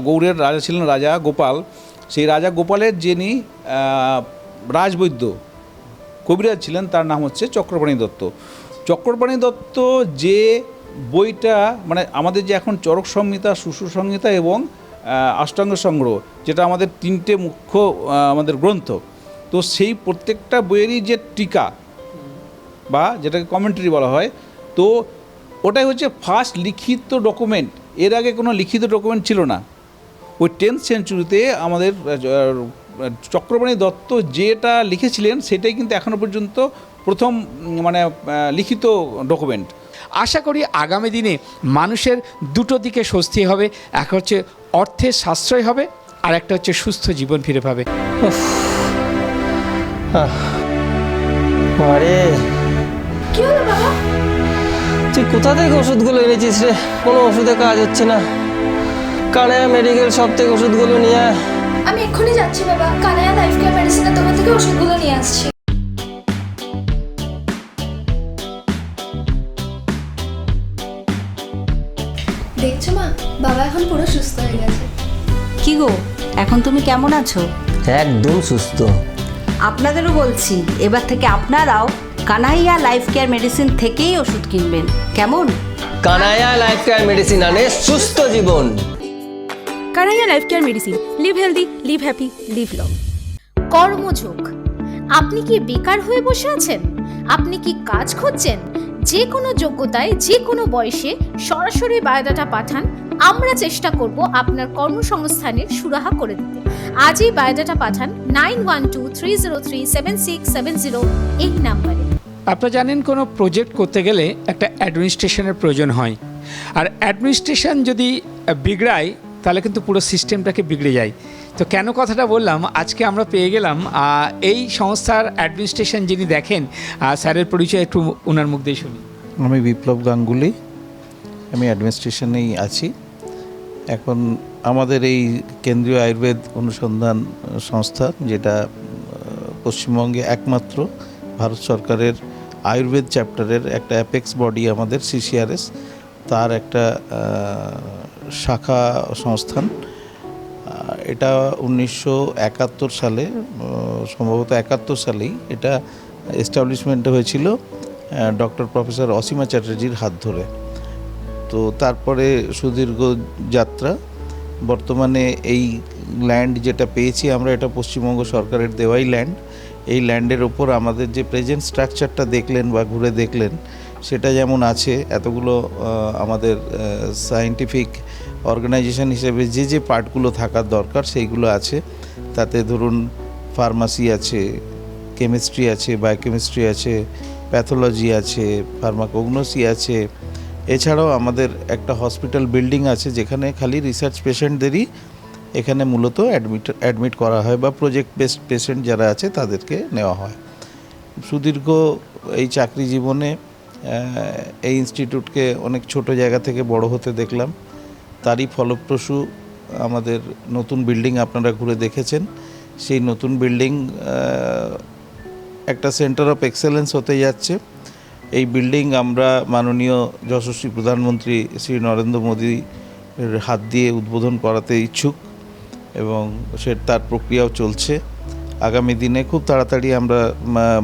গৌড়ের রাজা ছিলেন রাজা গোপাল, সেই রাজা গোপালের যিনি রাজবৈদ্য কবিরাজ ছিলেন, তার নাম হচ্ছে চক্রপাণি দত্ত। চক্রপাণি দত্ত যে বইটা, মানে আমাদের যে এখন চরক সংহিতা, সুশ্রুত সংহিতা এবং অষ্টাঙ্গ সংগ্রহ, যেটা আমাদের 3টে মুখ্য আমাদের গ্রন্থ, তো সেই প্রত্যেকটা বইয়েরই যে টিকা বা যেটাকে কমেন্টারি বলা হয়, তো ওটাই হচ্ছে ফার্স্ট লিখিত ডকুমেন্ট। এর আগে কোনো লিখিত ডকুমেন্ট ছিল না। ওই 10th সেঞ্চুরিতে আমাদের চক্রপাণি দত্ত যেটা লিখেছিলেন সেটাই কিন্তু এখনও পর্যন্ত প্রথম মানে লিখিত ডকুমেন্ট। আশা করি আগামী দিনে মানুষের দুটো দিকে স্বস্তি হবে, এক হচ্ছে অর্থের সাশ্রয় হবে, আর একটা হচ্ছে সুস্থ জীবন ফিরে পাবে। আরে কি হলো বাবা? তুই কোথা থেকে ওষুধগুলো এনেছিস রে? কোনো ওষুধে কাজ হচ্ছে না। কানায়া মেডিকেল শপ থেকে ওষুধগুলো নিয়ে আয়। আমি এক্ষুনি যাচ্ছি বাবা, কানায়া লাইফ কেয়ার মেডিসিনের দোকান থেকে ওষুধগুলো নিয়ে আসছি। দেখছো মা, বাবা এখন পুরো সুস্থ হয়ে গেছে। কি গো, এখন তুমি কেমন আছো? একদম সুস্থ। আপনাদেরও বলছি, এবার থেকে আপনারাও কানাইয়া লাইফ কেয়ার মেডিসিন থেকেই ওষুধ কিনবেন, কেমন? কানায়া লাইফ কেয়ার মেডিসিন আনে সুস্থ জীবন। Kanhaiya life care medicine, live healthy, live happy, live long. কর্মযোগ। আপনি কি বেকার হয়ে বসে আছেন? আপনি কি কাজ খুঁজছেন? যে কোনো যোগ্যতায়, যে কোনো বয়সে সরাসরি বায়োডাটা পাঠান। আমরা চেষ্টা করব আপনার কর্মসংস্থানের সুরাহা করে দিতে। আজই বায়োডাটা পাঠান 9123037670 এই নাম্বারে। আপনারা জানেন, কোনো প্রজেক্ট করতে গেলে একটা অ্যাডমিনিস্ট্রেশনের প্রয়োজন হয়, আর অ্যাডমিনিস্ট্রেশন যদি বিগড়ায় তাহলে কিন্তু পুরো সিস্টেমটাকে বিগড়ে যায়। তো কেন কথাটা বললাম, আজকে আমরা পেয়ে গেলাম এই সংস্থার অ্যাডমিনিস্ট্রেশন যিনি দেখেন, স্যারের পরিচয় একটু ওনার মুখ দিয়ে শুনি। আমি বিপ্লব গাঙ্গুলি, আমি অ্যাডমিনিস্ট্রেশনেই আছি এখন। আমাদের এই কেন্দ্রীয় আয়ুর্বেদ অনুসন্ধান সংস্থা, যেটা পশ্চিমবঙ্গে একমাত্র ভারত সরকারের আয়ুর্বেদ চ্যাপ্টারের একটা অ্যাপেক্স বডি আমাদের CCRS, তার একটা শাখা সংস্থান। এটা 1971 সালে, সম্ভবত 71 সালেই এটা এস্টাবলিশমেন্ট হয়েছিল ডক্টর প্রফেসর অসীমা চ্যাটার্জির হাত ধরে। তো তারপরে সুদীর্ঘ যাত্রা, বর্তমানে এই ল্যান্ড যেটা পেয়েছি আমরা, এটা পশ্চিমবঙ্গ সরকারের দেওয়াই ল্যান্ড। এই ল্যান্ডের ওপর আমাদের যে প্রেজেন্ট স্ট্রাকচারটা দেখলেন বা ঘুরে দেখলেন, সেটা যেমন আছে, এতগুলো আমাদের সায়েন্টিফিক অর্গানাইজেশন হিসেবে যে যে পার্টগুলো থাকার দরকার সেইগুলো আছে। তাতে ধরুন ফার্মাসি আছে, কেমিস্ট্রি আছে, বায়োকেমিস্ট্রি আছে, প্যাথোলজি আছে, ফার্মাকোগনোসি আছে। এছাড়াও আমাদের একটা হসপিটাল বিল্ডিং আছে, যেখানে খালি রিসার্চ পেশেন্টদেরই এখানে মূলত অ্যাডমিট করা হয়, বা প্রজেক্ট বেসড পেশেন্ট যারা আছে তাদেরকে নেওয়া হয়। সুদীর্ঘ এই চাকরি জীবনে এই ইনস্টিটিউটকে অনেক ছোট জায়গা থেকে বড় হতে দেখলাম। তারই ফলপ্রসূ আমাদের নতুন বিল্ডিং আপনারা ঘুরে দেখেছেন। সেই নতুন বিল্ডিং একটা সেন্টার অফ এক্সেলেন্স হতে যাচ্ছে। এই বিল্ডিং আমরা মাননীয় যশস্বী প্রধানমন্ত্রী শ্রী নরেন্দ্র মোদীর হাত দিয়ে উদ্বোধন করাতে ইচ্ছুক এবং তার প্রক্রিয়াও চলছে। আগামী দিনে খুব তাড়াতাড়ি আমরা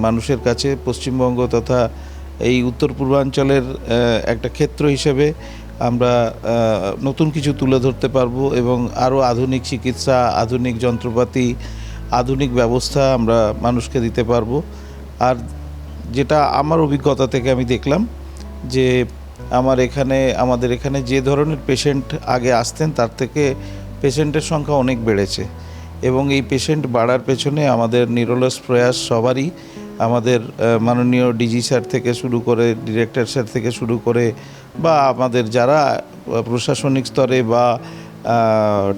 মানুষের কাছে পশ্চিমবঙ্গ তথা এই উত্তর পূর্বাঞ্চলের একটা ক্ষেত্র হিসেবে আমরা নতুন কিছু তুলে ধরতে পারবো এবং আরও আধুনিক চিকিৎসা, আধুনিক যন্ত্রপাতি, আধুনিক ব্যবস্থা আমরা মানুষকে দিতে পারবো। আর যেটা আমার অভিজ্ঞতা থেকে আমি দেখলাম যে আমাদের এখানে যে ধরনের পেশেন্ট আগে আসতেন তার থেকে পেশেন্টের সংখ্যা অনেক বেড়েছে এবং এই পেশেন্ট বাড়ার পেছনে আমাদের নিরলস প্রয়াস সবারই, আমাদের মাননীয় ডিজি স্যার থেকে শুরু করে ডিরেক্টর স্যার থেকে শুরু করে বা আমাদের যারা প্রশাসনিক স্তরে বা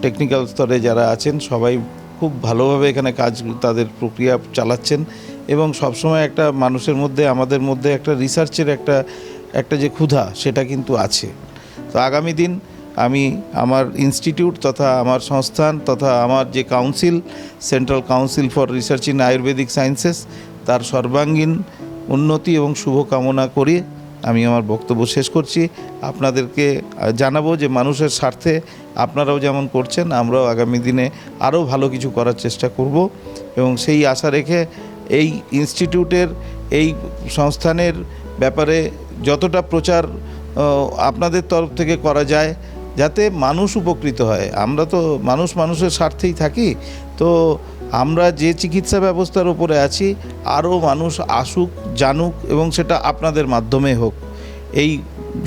টেকনিক্যাল স্তরে যারা আছেন সবাই খুব ভালোভাবে এখানে তাদের প্রক্রিয়া চালাচ্ছেন এবং সবসময় একটা মানুষের মধ্যে, আমাদের মধ্যে একটা রিসার্চের একটা যে ক্ষুধা সেটা কিন্তু আছে। তো আগামী দিন আমি আমার ইনস্টিটিউট তথা আমার সংস্থান তথা আমার যে council, central council for research in Ayurvedic sciences, তার সর্বাঙ্গীন উন্নতি এবং শুভকামনা করে আমি আমার বক্তব্য শেষ করছি। আপনাদেরকে জানাবো যে মানুষের স্বার্থে আপনারাও যেমন করছেন, আমরাও আগামী দিনে আরও ভালো কিছু করার চেষ্টা করব এবং সেই আশা রেখে এই ইনস্টিটিউটের, এই সংস্থানের ব্যাপারে যতটা প্রচার আপনাদের তরফ থেকে করা যায় যাতে মানুষ উপকৃত হয়। আমরা তো মানুষের স্বার্থেই থাকি, তো আমরা যে চিকিৎসা ব্যবস্থার উপরে আছি আরও মানুষ আসুক, জানুক এবং সেটা আপনাদের মাধ্যমে হোক, এই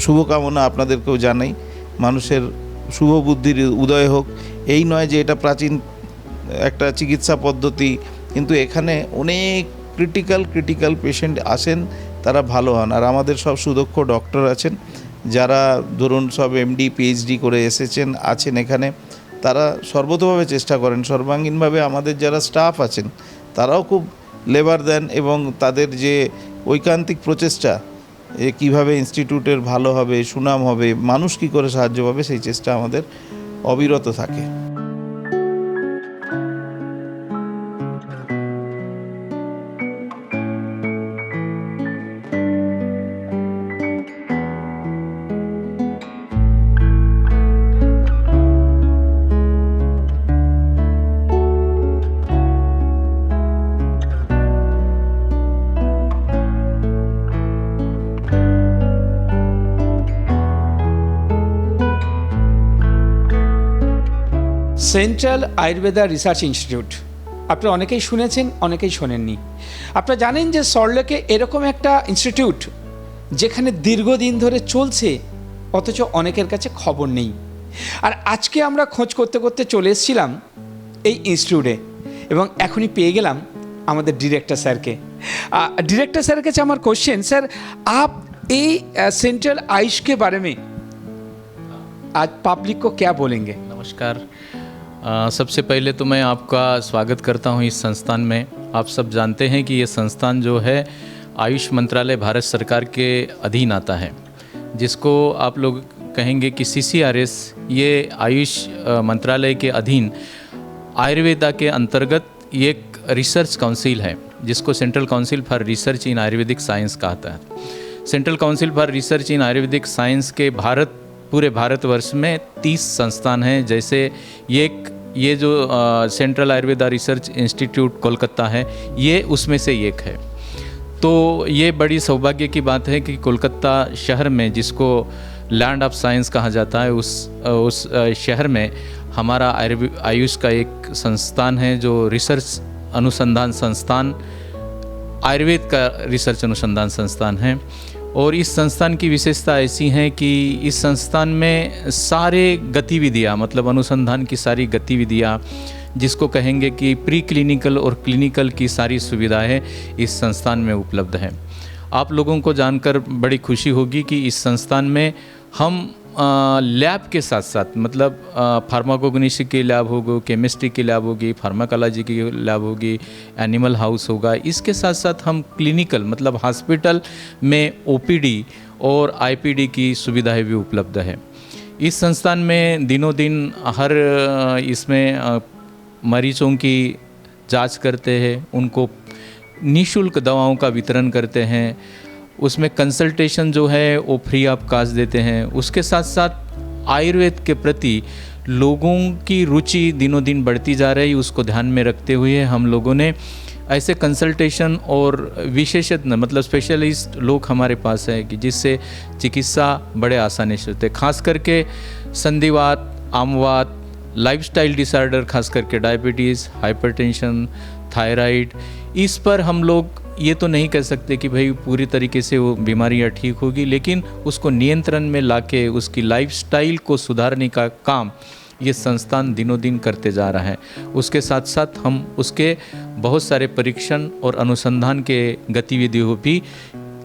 শুভকামনা আপনাদেরকেও জানাই। মানুষের শুভ বুদ্ধির উদয় হোক। এই নয় যে এটা প্রাচীন একটা চিকিৎসা পদ্ধতি, কিন্তু এখানে অনেক ক্রিটিক্যাল পেশেন্ট আসেন, তারা ভালো হন। আর আমাদের সব সুদক্ষ ডক্টর আছেন যারা ধরুন সব এমডি পিএইচডি করে আছেন এখানে, তারা সর্বতোভাবে চেষ্টা করেন, সর্বাঙ্গীনভাবে আমাদের যারা স্টাফ আছেন তারাও খুব লেবার দেন এবং তাদের যে ঐকান্তিক প্রচেষ্টা কিভাবে ইনস্টিটিউটের ভালো হবে, সুনাম হবে, মানুষ কী করে সাহায্য পাবে, সেই চেষ্টা আমাদের অবিরত থাকে। সেন্ট্রাল আয়ুর্বেদা রিসার্চ ইনস্টিটিউট আপনারা অনেকেই শুনেছেন, অনেকেই শোনেননি। আপনারা জানেন যে সল্টলেকে এরকম একটা ইনস্টিটিউট যেখানে দীর্ঘদিন ধরে চলছে অথচ অনেকের কাছে খবর নেই। আর আজকে আমরা খোঁজ করতে করতে চলে এসেছিলাম এই ইনস্টিটিউটে এবং এখনই পেয়ে গেলাম আমাদের डिरेक्टर सर के। डिरेक्टर सर के हमारा क्वेश्चन, सर आप ये सेंट्रल आयुष के बारे में आज पब्लिक को क्या बोलेंगे? नमस्कार। सबसे पहले तो मैं आपका स्वागत करता हूं इस संस्थान में। आप सब जानते हैं कि ये संस्थान जो है आयुष मंत्रालय भारत सरकार के अधीन आता है, जिसको आप लोग कहेंगे कि CCRS। ये आयुष मंत्रालय के अधीन आयुर्वेदा के अंतर्गत ये एक रिसर्च काउंसिल है जिसको central council for research in Ayurvedic science कहता है। Central council for research in Ayurvedic science के पूरे भारतवर्ष में 30 संस्थान हैं। जैसे ये जो central Ayurveda research institute Kolkata है, ये उसमें से एक है। तो ये बड़ी सौभाग्य की बात है कि कोलकाता शहर में, जिसको लैंड ऑफ साइंस कहा जाता है, उस शहर में हमारा आयुष का एक संस्थान है जो रिसर्च अनुसंधान संस्थान, आयुर्वेद का रिसर्च अनुसंधान संस्थान है। और इस संस्थान की विशेषता ऐसी है कि इस संस्थान में सारे गतिविधियाँ, मतलब अनुसंधान की सारी गतिविधियाँ, जिसको कहेंगे कि प्री क्लिनिकल और क्लिनिकल की सारी सुविधाएं इस संस्थान में उपलब्ध हैं। आप लोगों को जानकर बड़ी खुशी होगी कि इस संस्थान में हम लैब के साथ साथ, मतलब फार्माकोग्नोसी की लैब होगी, केमिस्ट्री की लैब होगी, फार्माकोलॉजी की लैब होगी, एनिमल हाउस होगा, इसके साथ साथ हम क्लिनिकल, मतलब हॉस्पिटल में OPD और IPD की सुविधाएं भी उपलब्ध है। इस संस्थान में दिनों दिन हर इसमें मरीजों की जांच करते हैं, उनको निःशुल्क दवाओं का वितरण करते हैं, उसमें कंसल्टेशन जो है वो फ्री ऑफ कॉस्ट देते हैं। उसके साथ साथ आयुर्वेद के प्रति लोगों की रुचि दिनों दिन बढ़ती जा रही, उसको ध्यान में रखते हुए हम लोगों ने ऐसे कंसल्टेशन और विशेषज्ञ मतलब स्पेशलिस्ट लोग हमारे पास है कि जिससे चिकित्सा बड़े आसानी से होते, खास करके संधिवात, आमवात, लाइफस्टाइल डिसऑर्डर, खास करके डायबिटीज़, हाइपरटेंशन, थायराइड, इस पर हम लोग ये तो नहीं कह सकते कि भाई पूरी तरीके से वो बीमारियां ठीक होगी, लेकिन उसको नियंत्रण में लाके उसकी लाइफस्टाइल को सुधारने का काम ये संस्थान दिनों दिन करते जा रहा है। उसके साथ साथ हम उसके बहुत सारे परीक्षण और अनुसंधान के गतिविधियों भी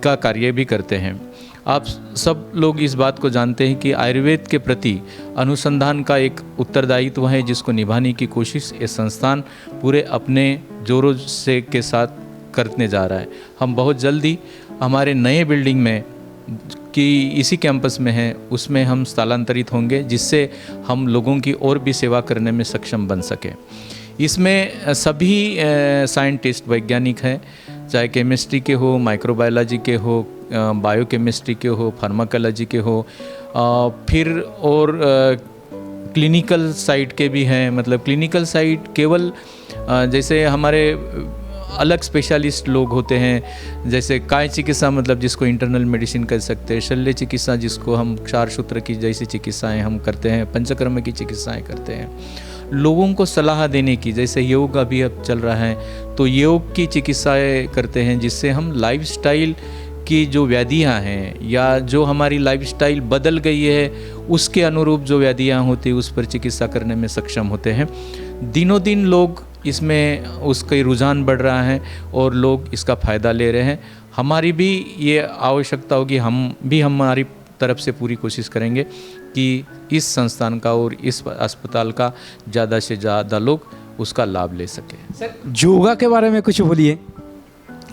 का कार्य भी करते हैं। आप सब लोग इस बात को जानते हैं कि आयुर्वेद के प्रति अनुसंधान का एक उत्तरदायित्व है जिसको निभाने की कोशिश ये संस्थान पूरे अपने जोरों से के साथ करने जा रहा है। हम बहुत जल्दी हमारे नए बिल्डिंग में कि इसी कैंपस में है उसमें हम स्थानांतरित होंगे, जिससे हम लोगों की और भी सेवा करने में सक्षम बन सके। इसमें सभी साइंटिस्ट वैज्ञानिक हैं, चाहे केमिस्ट्री के हो, माइक्रोबायोलॉजी के हो, बायोकेमिस्ट्री के हो, फार्माकोलॉजी के हो, फिर और क्लिनिकल साइड के भी हैं। मतलब क्लिनिकल साइड केवल जैसे हमारे अलग स्पेशलिस्ट लोग होते हैं, जैसे काय चिकित्सा मतलब जिसको इंटरनल मेडिसिन कर सकते हैं, शल्य चिकित्सा जिसको हम क्षार सूत्र की जैसी चिकित्साएं हम करते हैं, पंचकर्म की चिकित्साएं करते हैं, लोगों को सलाह देने की, जैसे योग अभी अब चल रहा है तो योग की चिकित्साएं करते हैं, जिससे हम लाइफस्टाइल की जो व्याधियां हैं या जो हमारी लाइफस्टाइल बदल गई है उसके अनुरूप जो व्याधियां होती है उस पर चिकित्सा करने में सक्षम होते हैं। दिनों दिन लोग इसमें उसका रुझान बढ़ रहा है और लोग इसका फ़ायदा ले रहे हैं। हमारी भी ये आवश्यकता होगी, हम भी हमारी तरफ से पूरी कोशिश करेंगे कि इस संस्थान का और इस अस्पताल का ज़्यादा से ज़्यादा लोग उसका लाभ ले सकें। सर योगा के बारे में कुछ बोलिए।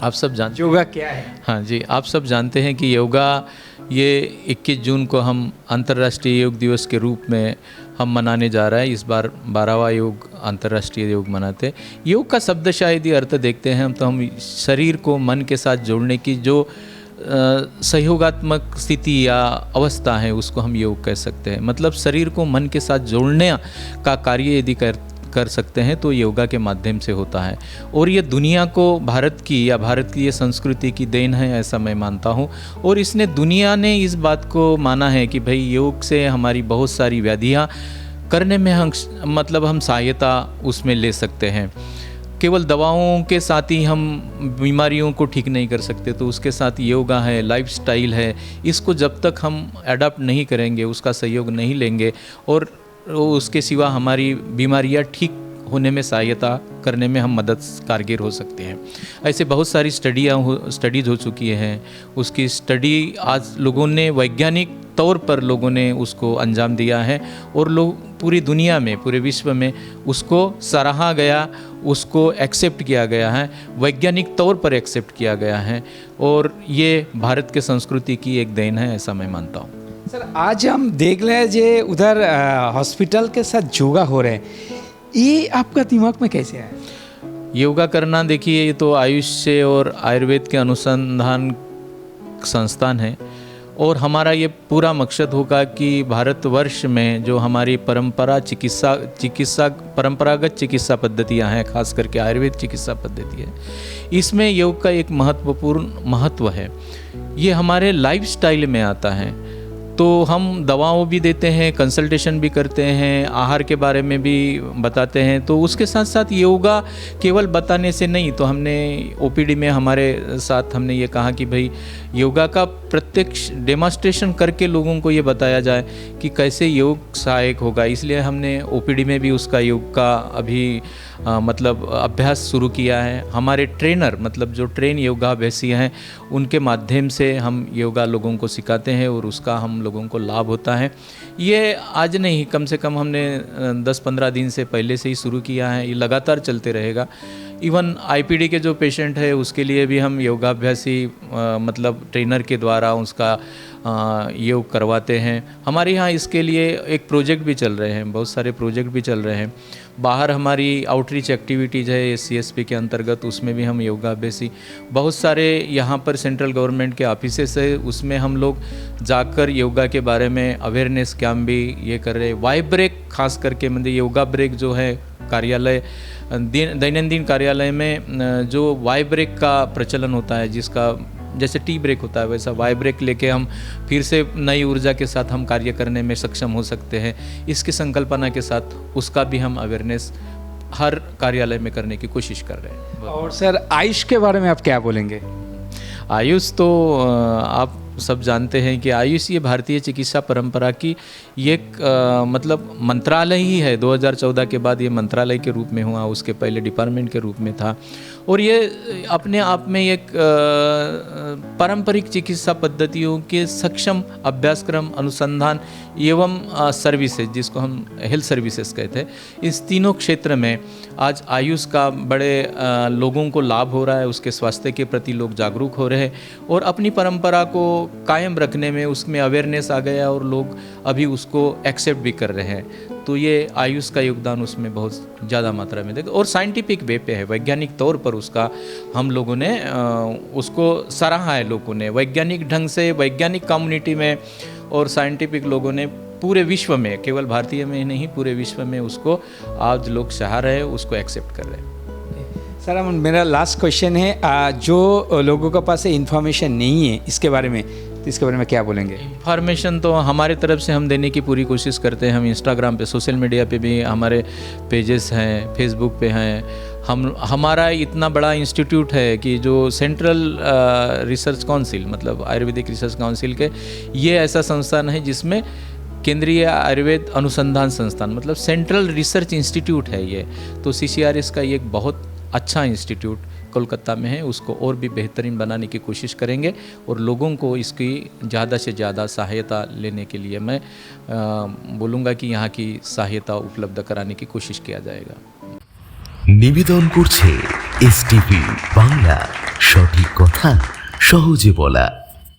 आप सब जानते योगा क्या है? हाँ जी, आप सब जानते हैं कि योगा ये 21 जून को हम अंतर्राष्ट्रीय योग दिवस के रूप में हम मनाने जा रहे हैं। इस बार 12वां योग अंतर्राष्ट्रीय योग मनाते हैं। योग का शब्द शायद ही अर्थ देखते हैं हम तो हम शरीर को मन के साथ जोड़ने की जो सहयोगात्मक स्थिति या अवस्था है उसको हम योग कह सकते हैं। मतलब शरीर को मन के साथ जोड़ने का कार्य यदि कर सकते हैं तो योगा के माध्यम से होता है। और ये दुनिया को भारत की या भारत की ये संस्कृति की देन है, ऐसा मैं मानता हूँ। और इसने दुनिया ने इस बात को माना है कि भाई योग से हमारी बहुत सारी व्याधियाँ करने में हम सहायता उसमें ले सकते हैं। केवल दवाओं के साथ ही हम बीमारियों को ठीक नहीं कर सकते, तो उसके साथ योगा है, लाइफस्टाइल है, इसको जब तक हम अडॉप्ट नहीं करेंगे, उसका सहयोग नहीं लेंगे और उसके सिवा हमारी बीमारियां ठीक होने में सहायता करने में हम मदद कारगर हो सकते हैं। ऐसे बहुत सारी स्टडीज़ हो चुकी हैं। उसकी स्टडी आज लोगों ने वैज्ञानिक तौर पर लोगों ने उसको अंजाम दिया है और लोग पूरी दुनिया में, पूरे विश्व में उसको सराहा गया, उसको एक्सेप्ट किया गया है, वैज्ञानिक तौर पर एक्सेप्ट किया गया है और ये भारत के संस्कृति की एक देन है, ऐसा मैं मानता हूँ। सर आज हम देख रहे हैं जे उधर हॉस्पिटल के साथ योगा हो रहे हैं, ये आपका दिमाग में कैसे आया? योगा करना देखिए ये तो आयुष और आयुर्वेद के अनुसंधान संस्थान है और हमारा ये पूरा मकसद होगा कि भारतवर्ष में जो हमारी परंपरागत चिकित्सा पद्धतियाँ हैं, खास करके आयुर्वेद चिकित्सा पद्धति है, इसमें योग का एक महत्वपूर्ण महत्व है। ये हमारे लाइफस्टाइल में आता है। तो हम दवाओं भी देते हैं, कंसल्टेशन भी करते हैं, आहार के बारे में भी बताते हैं। तो उसके साथ साथ योगा केवल बताने से नहीं, तो हमने ओपीडी में हमारे साथ हमने ये कहा कि भाई योगा का प्रत्यक्ष डेमोन्स्ट्रेशन करके लोगों को ये बताया जाए कि कैसे योग सहायक होगा। इसलिए हमने ओपीडी में भी उसका योग का अभी अभ्यास शुरू किया है। हमारे ट्रेनर मतलब जो ट्रेन योगाभ्यासी हैं उनके माध्यम से हम योगा लोगों को सिखाते हैं और उसका हम लोगों को लाभ होता है। ये आज नहीं, कम से कम हमने 10-15 दिन से पहले से ही शुरू किया है, ये लगातार चलते रहेगा। इवन आईपीडी के जो पेशेंट है उसके लिए भी हम योगाभ्यासी ट्रेनर के द्वारा उसका योग करवाते हैं। हमारे यहाँ इसके लिए एक प्रोजेक्ट भी चल रहे हैं, बहुत सारे प्रोजेक्ट भी चल रहे हैं। बाहर हमारी आउटरीच एक्टिविटीज़ है SCSP के अंतर्गत, उसमें भी हम योगाभ्यासी बहुत सारे यहाँ पर सेंट्रल गवर्नमेंट के ऑफिसेस है, उसमें हम लोग जाकर योगा के बारे में अवेयरनेस कैंप भी ये कर रहे हैं। वाई ब्रेक खास करके मतलब योगा ब्रेक जो है कार्यालय दैनंदिन कार्यालय में जो वाई ब्रेक का प्रचलन होता है, जिसका जैसे टी ब्रेक होता है वैसा वाई ब्रेक लेके हम फिर से नई ऊर्जा के साथ हम कार्य करने में सक्षम हो सकते हैं। इसकी संकल्पना के साथ उसका भी हम अवेयरनेस हर कार्यालय में करने की कोशिश कर रहे हैं। और सर आयुष के बारे में आप क्या बोलेंगे? आयुष तो आप सब जानते हैं कि आयुष ये भारतीय चिकित्सा परंपरा की ये मतलब मंत्रालय ही है। 2014 के बाद ये मंत्रालय के रूप में हुआ, उसके पहले डिपार्टमेंट के रूप में था। और ये अपने आप में एक पारंपरिक चिकित्सा पद्धतियों के सक्षम अभ्यासक्रम, अनुसंधान एवं सर्विसेज, जिसको हम हेल्थ सर्विसेज कहते हैं, इस तीनों क्षेत्र में आज आयुष का बड़े लोगों को लाभ हो रहा है। उसके स्वास्थ्य के प्रति लोग जागरूक हो रहे हैं और अपनी परंपरा को कायम रखने में उसमें अवेयरनेस आ गया और लोग अभी उसको एक्सेप्ट भी कर रहे हैं। तो ये आयुष का योगदान उसमें बहुत ज़्यादा मात्रा में देखा और साइंटिफिक वे पे है, वैज्ञानिक तौर पर उसका हम लोगों ने उसको सराहा है। लोगों ने वैज्ञानिक ढंग से, वैज्ञानिक कम्युनिटी में और साइंटिफिक लोगों ने पूरे विश्व में, केवल भारतीय में ही नहीं पूरे विश्व में उसको आज लोग सराह रहे हैं, उसको एक्सेप्ट कर रहे हैं। सर मेरा लास्ट क्वेश्चन है, जो लोगों के पास इन्फॉर्मेशन नहीं है इसके बारे में, तो इसके बारे में क्या बोलेंगे? इन्फॉर्मेशन तो हमारे तरफ से हम देने की पूरी कोशिश करते हैं। हम इंस्टाग्राम पे, सोशल मीडिया पे भी हमारे पेजेस हैं, फेसबुक पे हैं। हमारा इतना बड़ा इंस्टीट्यूट है कि जो सेंट्रल रिसर्च काउंसिल मतलब आयुर्वेदिक रिसर्च काउंसिल के, ये ऐसा संस्थान है जिसमें केंद्रीय आयुर्वेद अनुसंधान संस्थान मतलब सेंट्रल रिसर्च इंस्टीट्यूट है ये। तो CCRS का ये एक बहुत अच्छा इंस्टीट्यूट कोलकाता में है, उसको और भी बेहतरीन बनाने की कोशिश करेंगे और लोगों को इसकी ज़्यादा से ज़्यादा सहायता लेने के लिए मैं बोलूँगा कि यहाँ की सहायता उपलब्ध कराने की कोशिश किया जाएगा। निवेदन করছে STV বাংলা, সঠিক কথা সহজে বলা।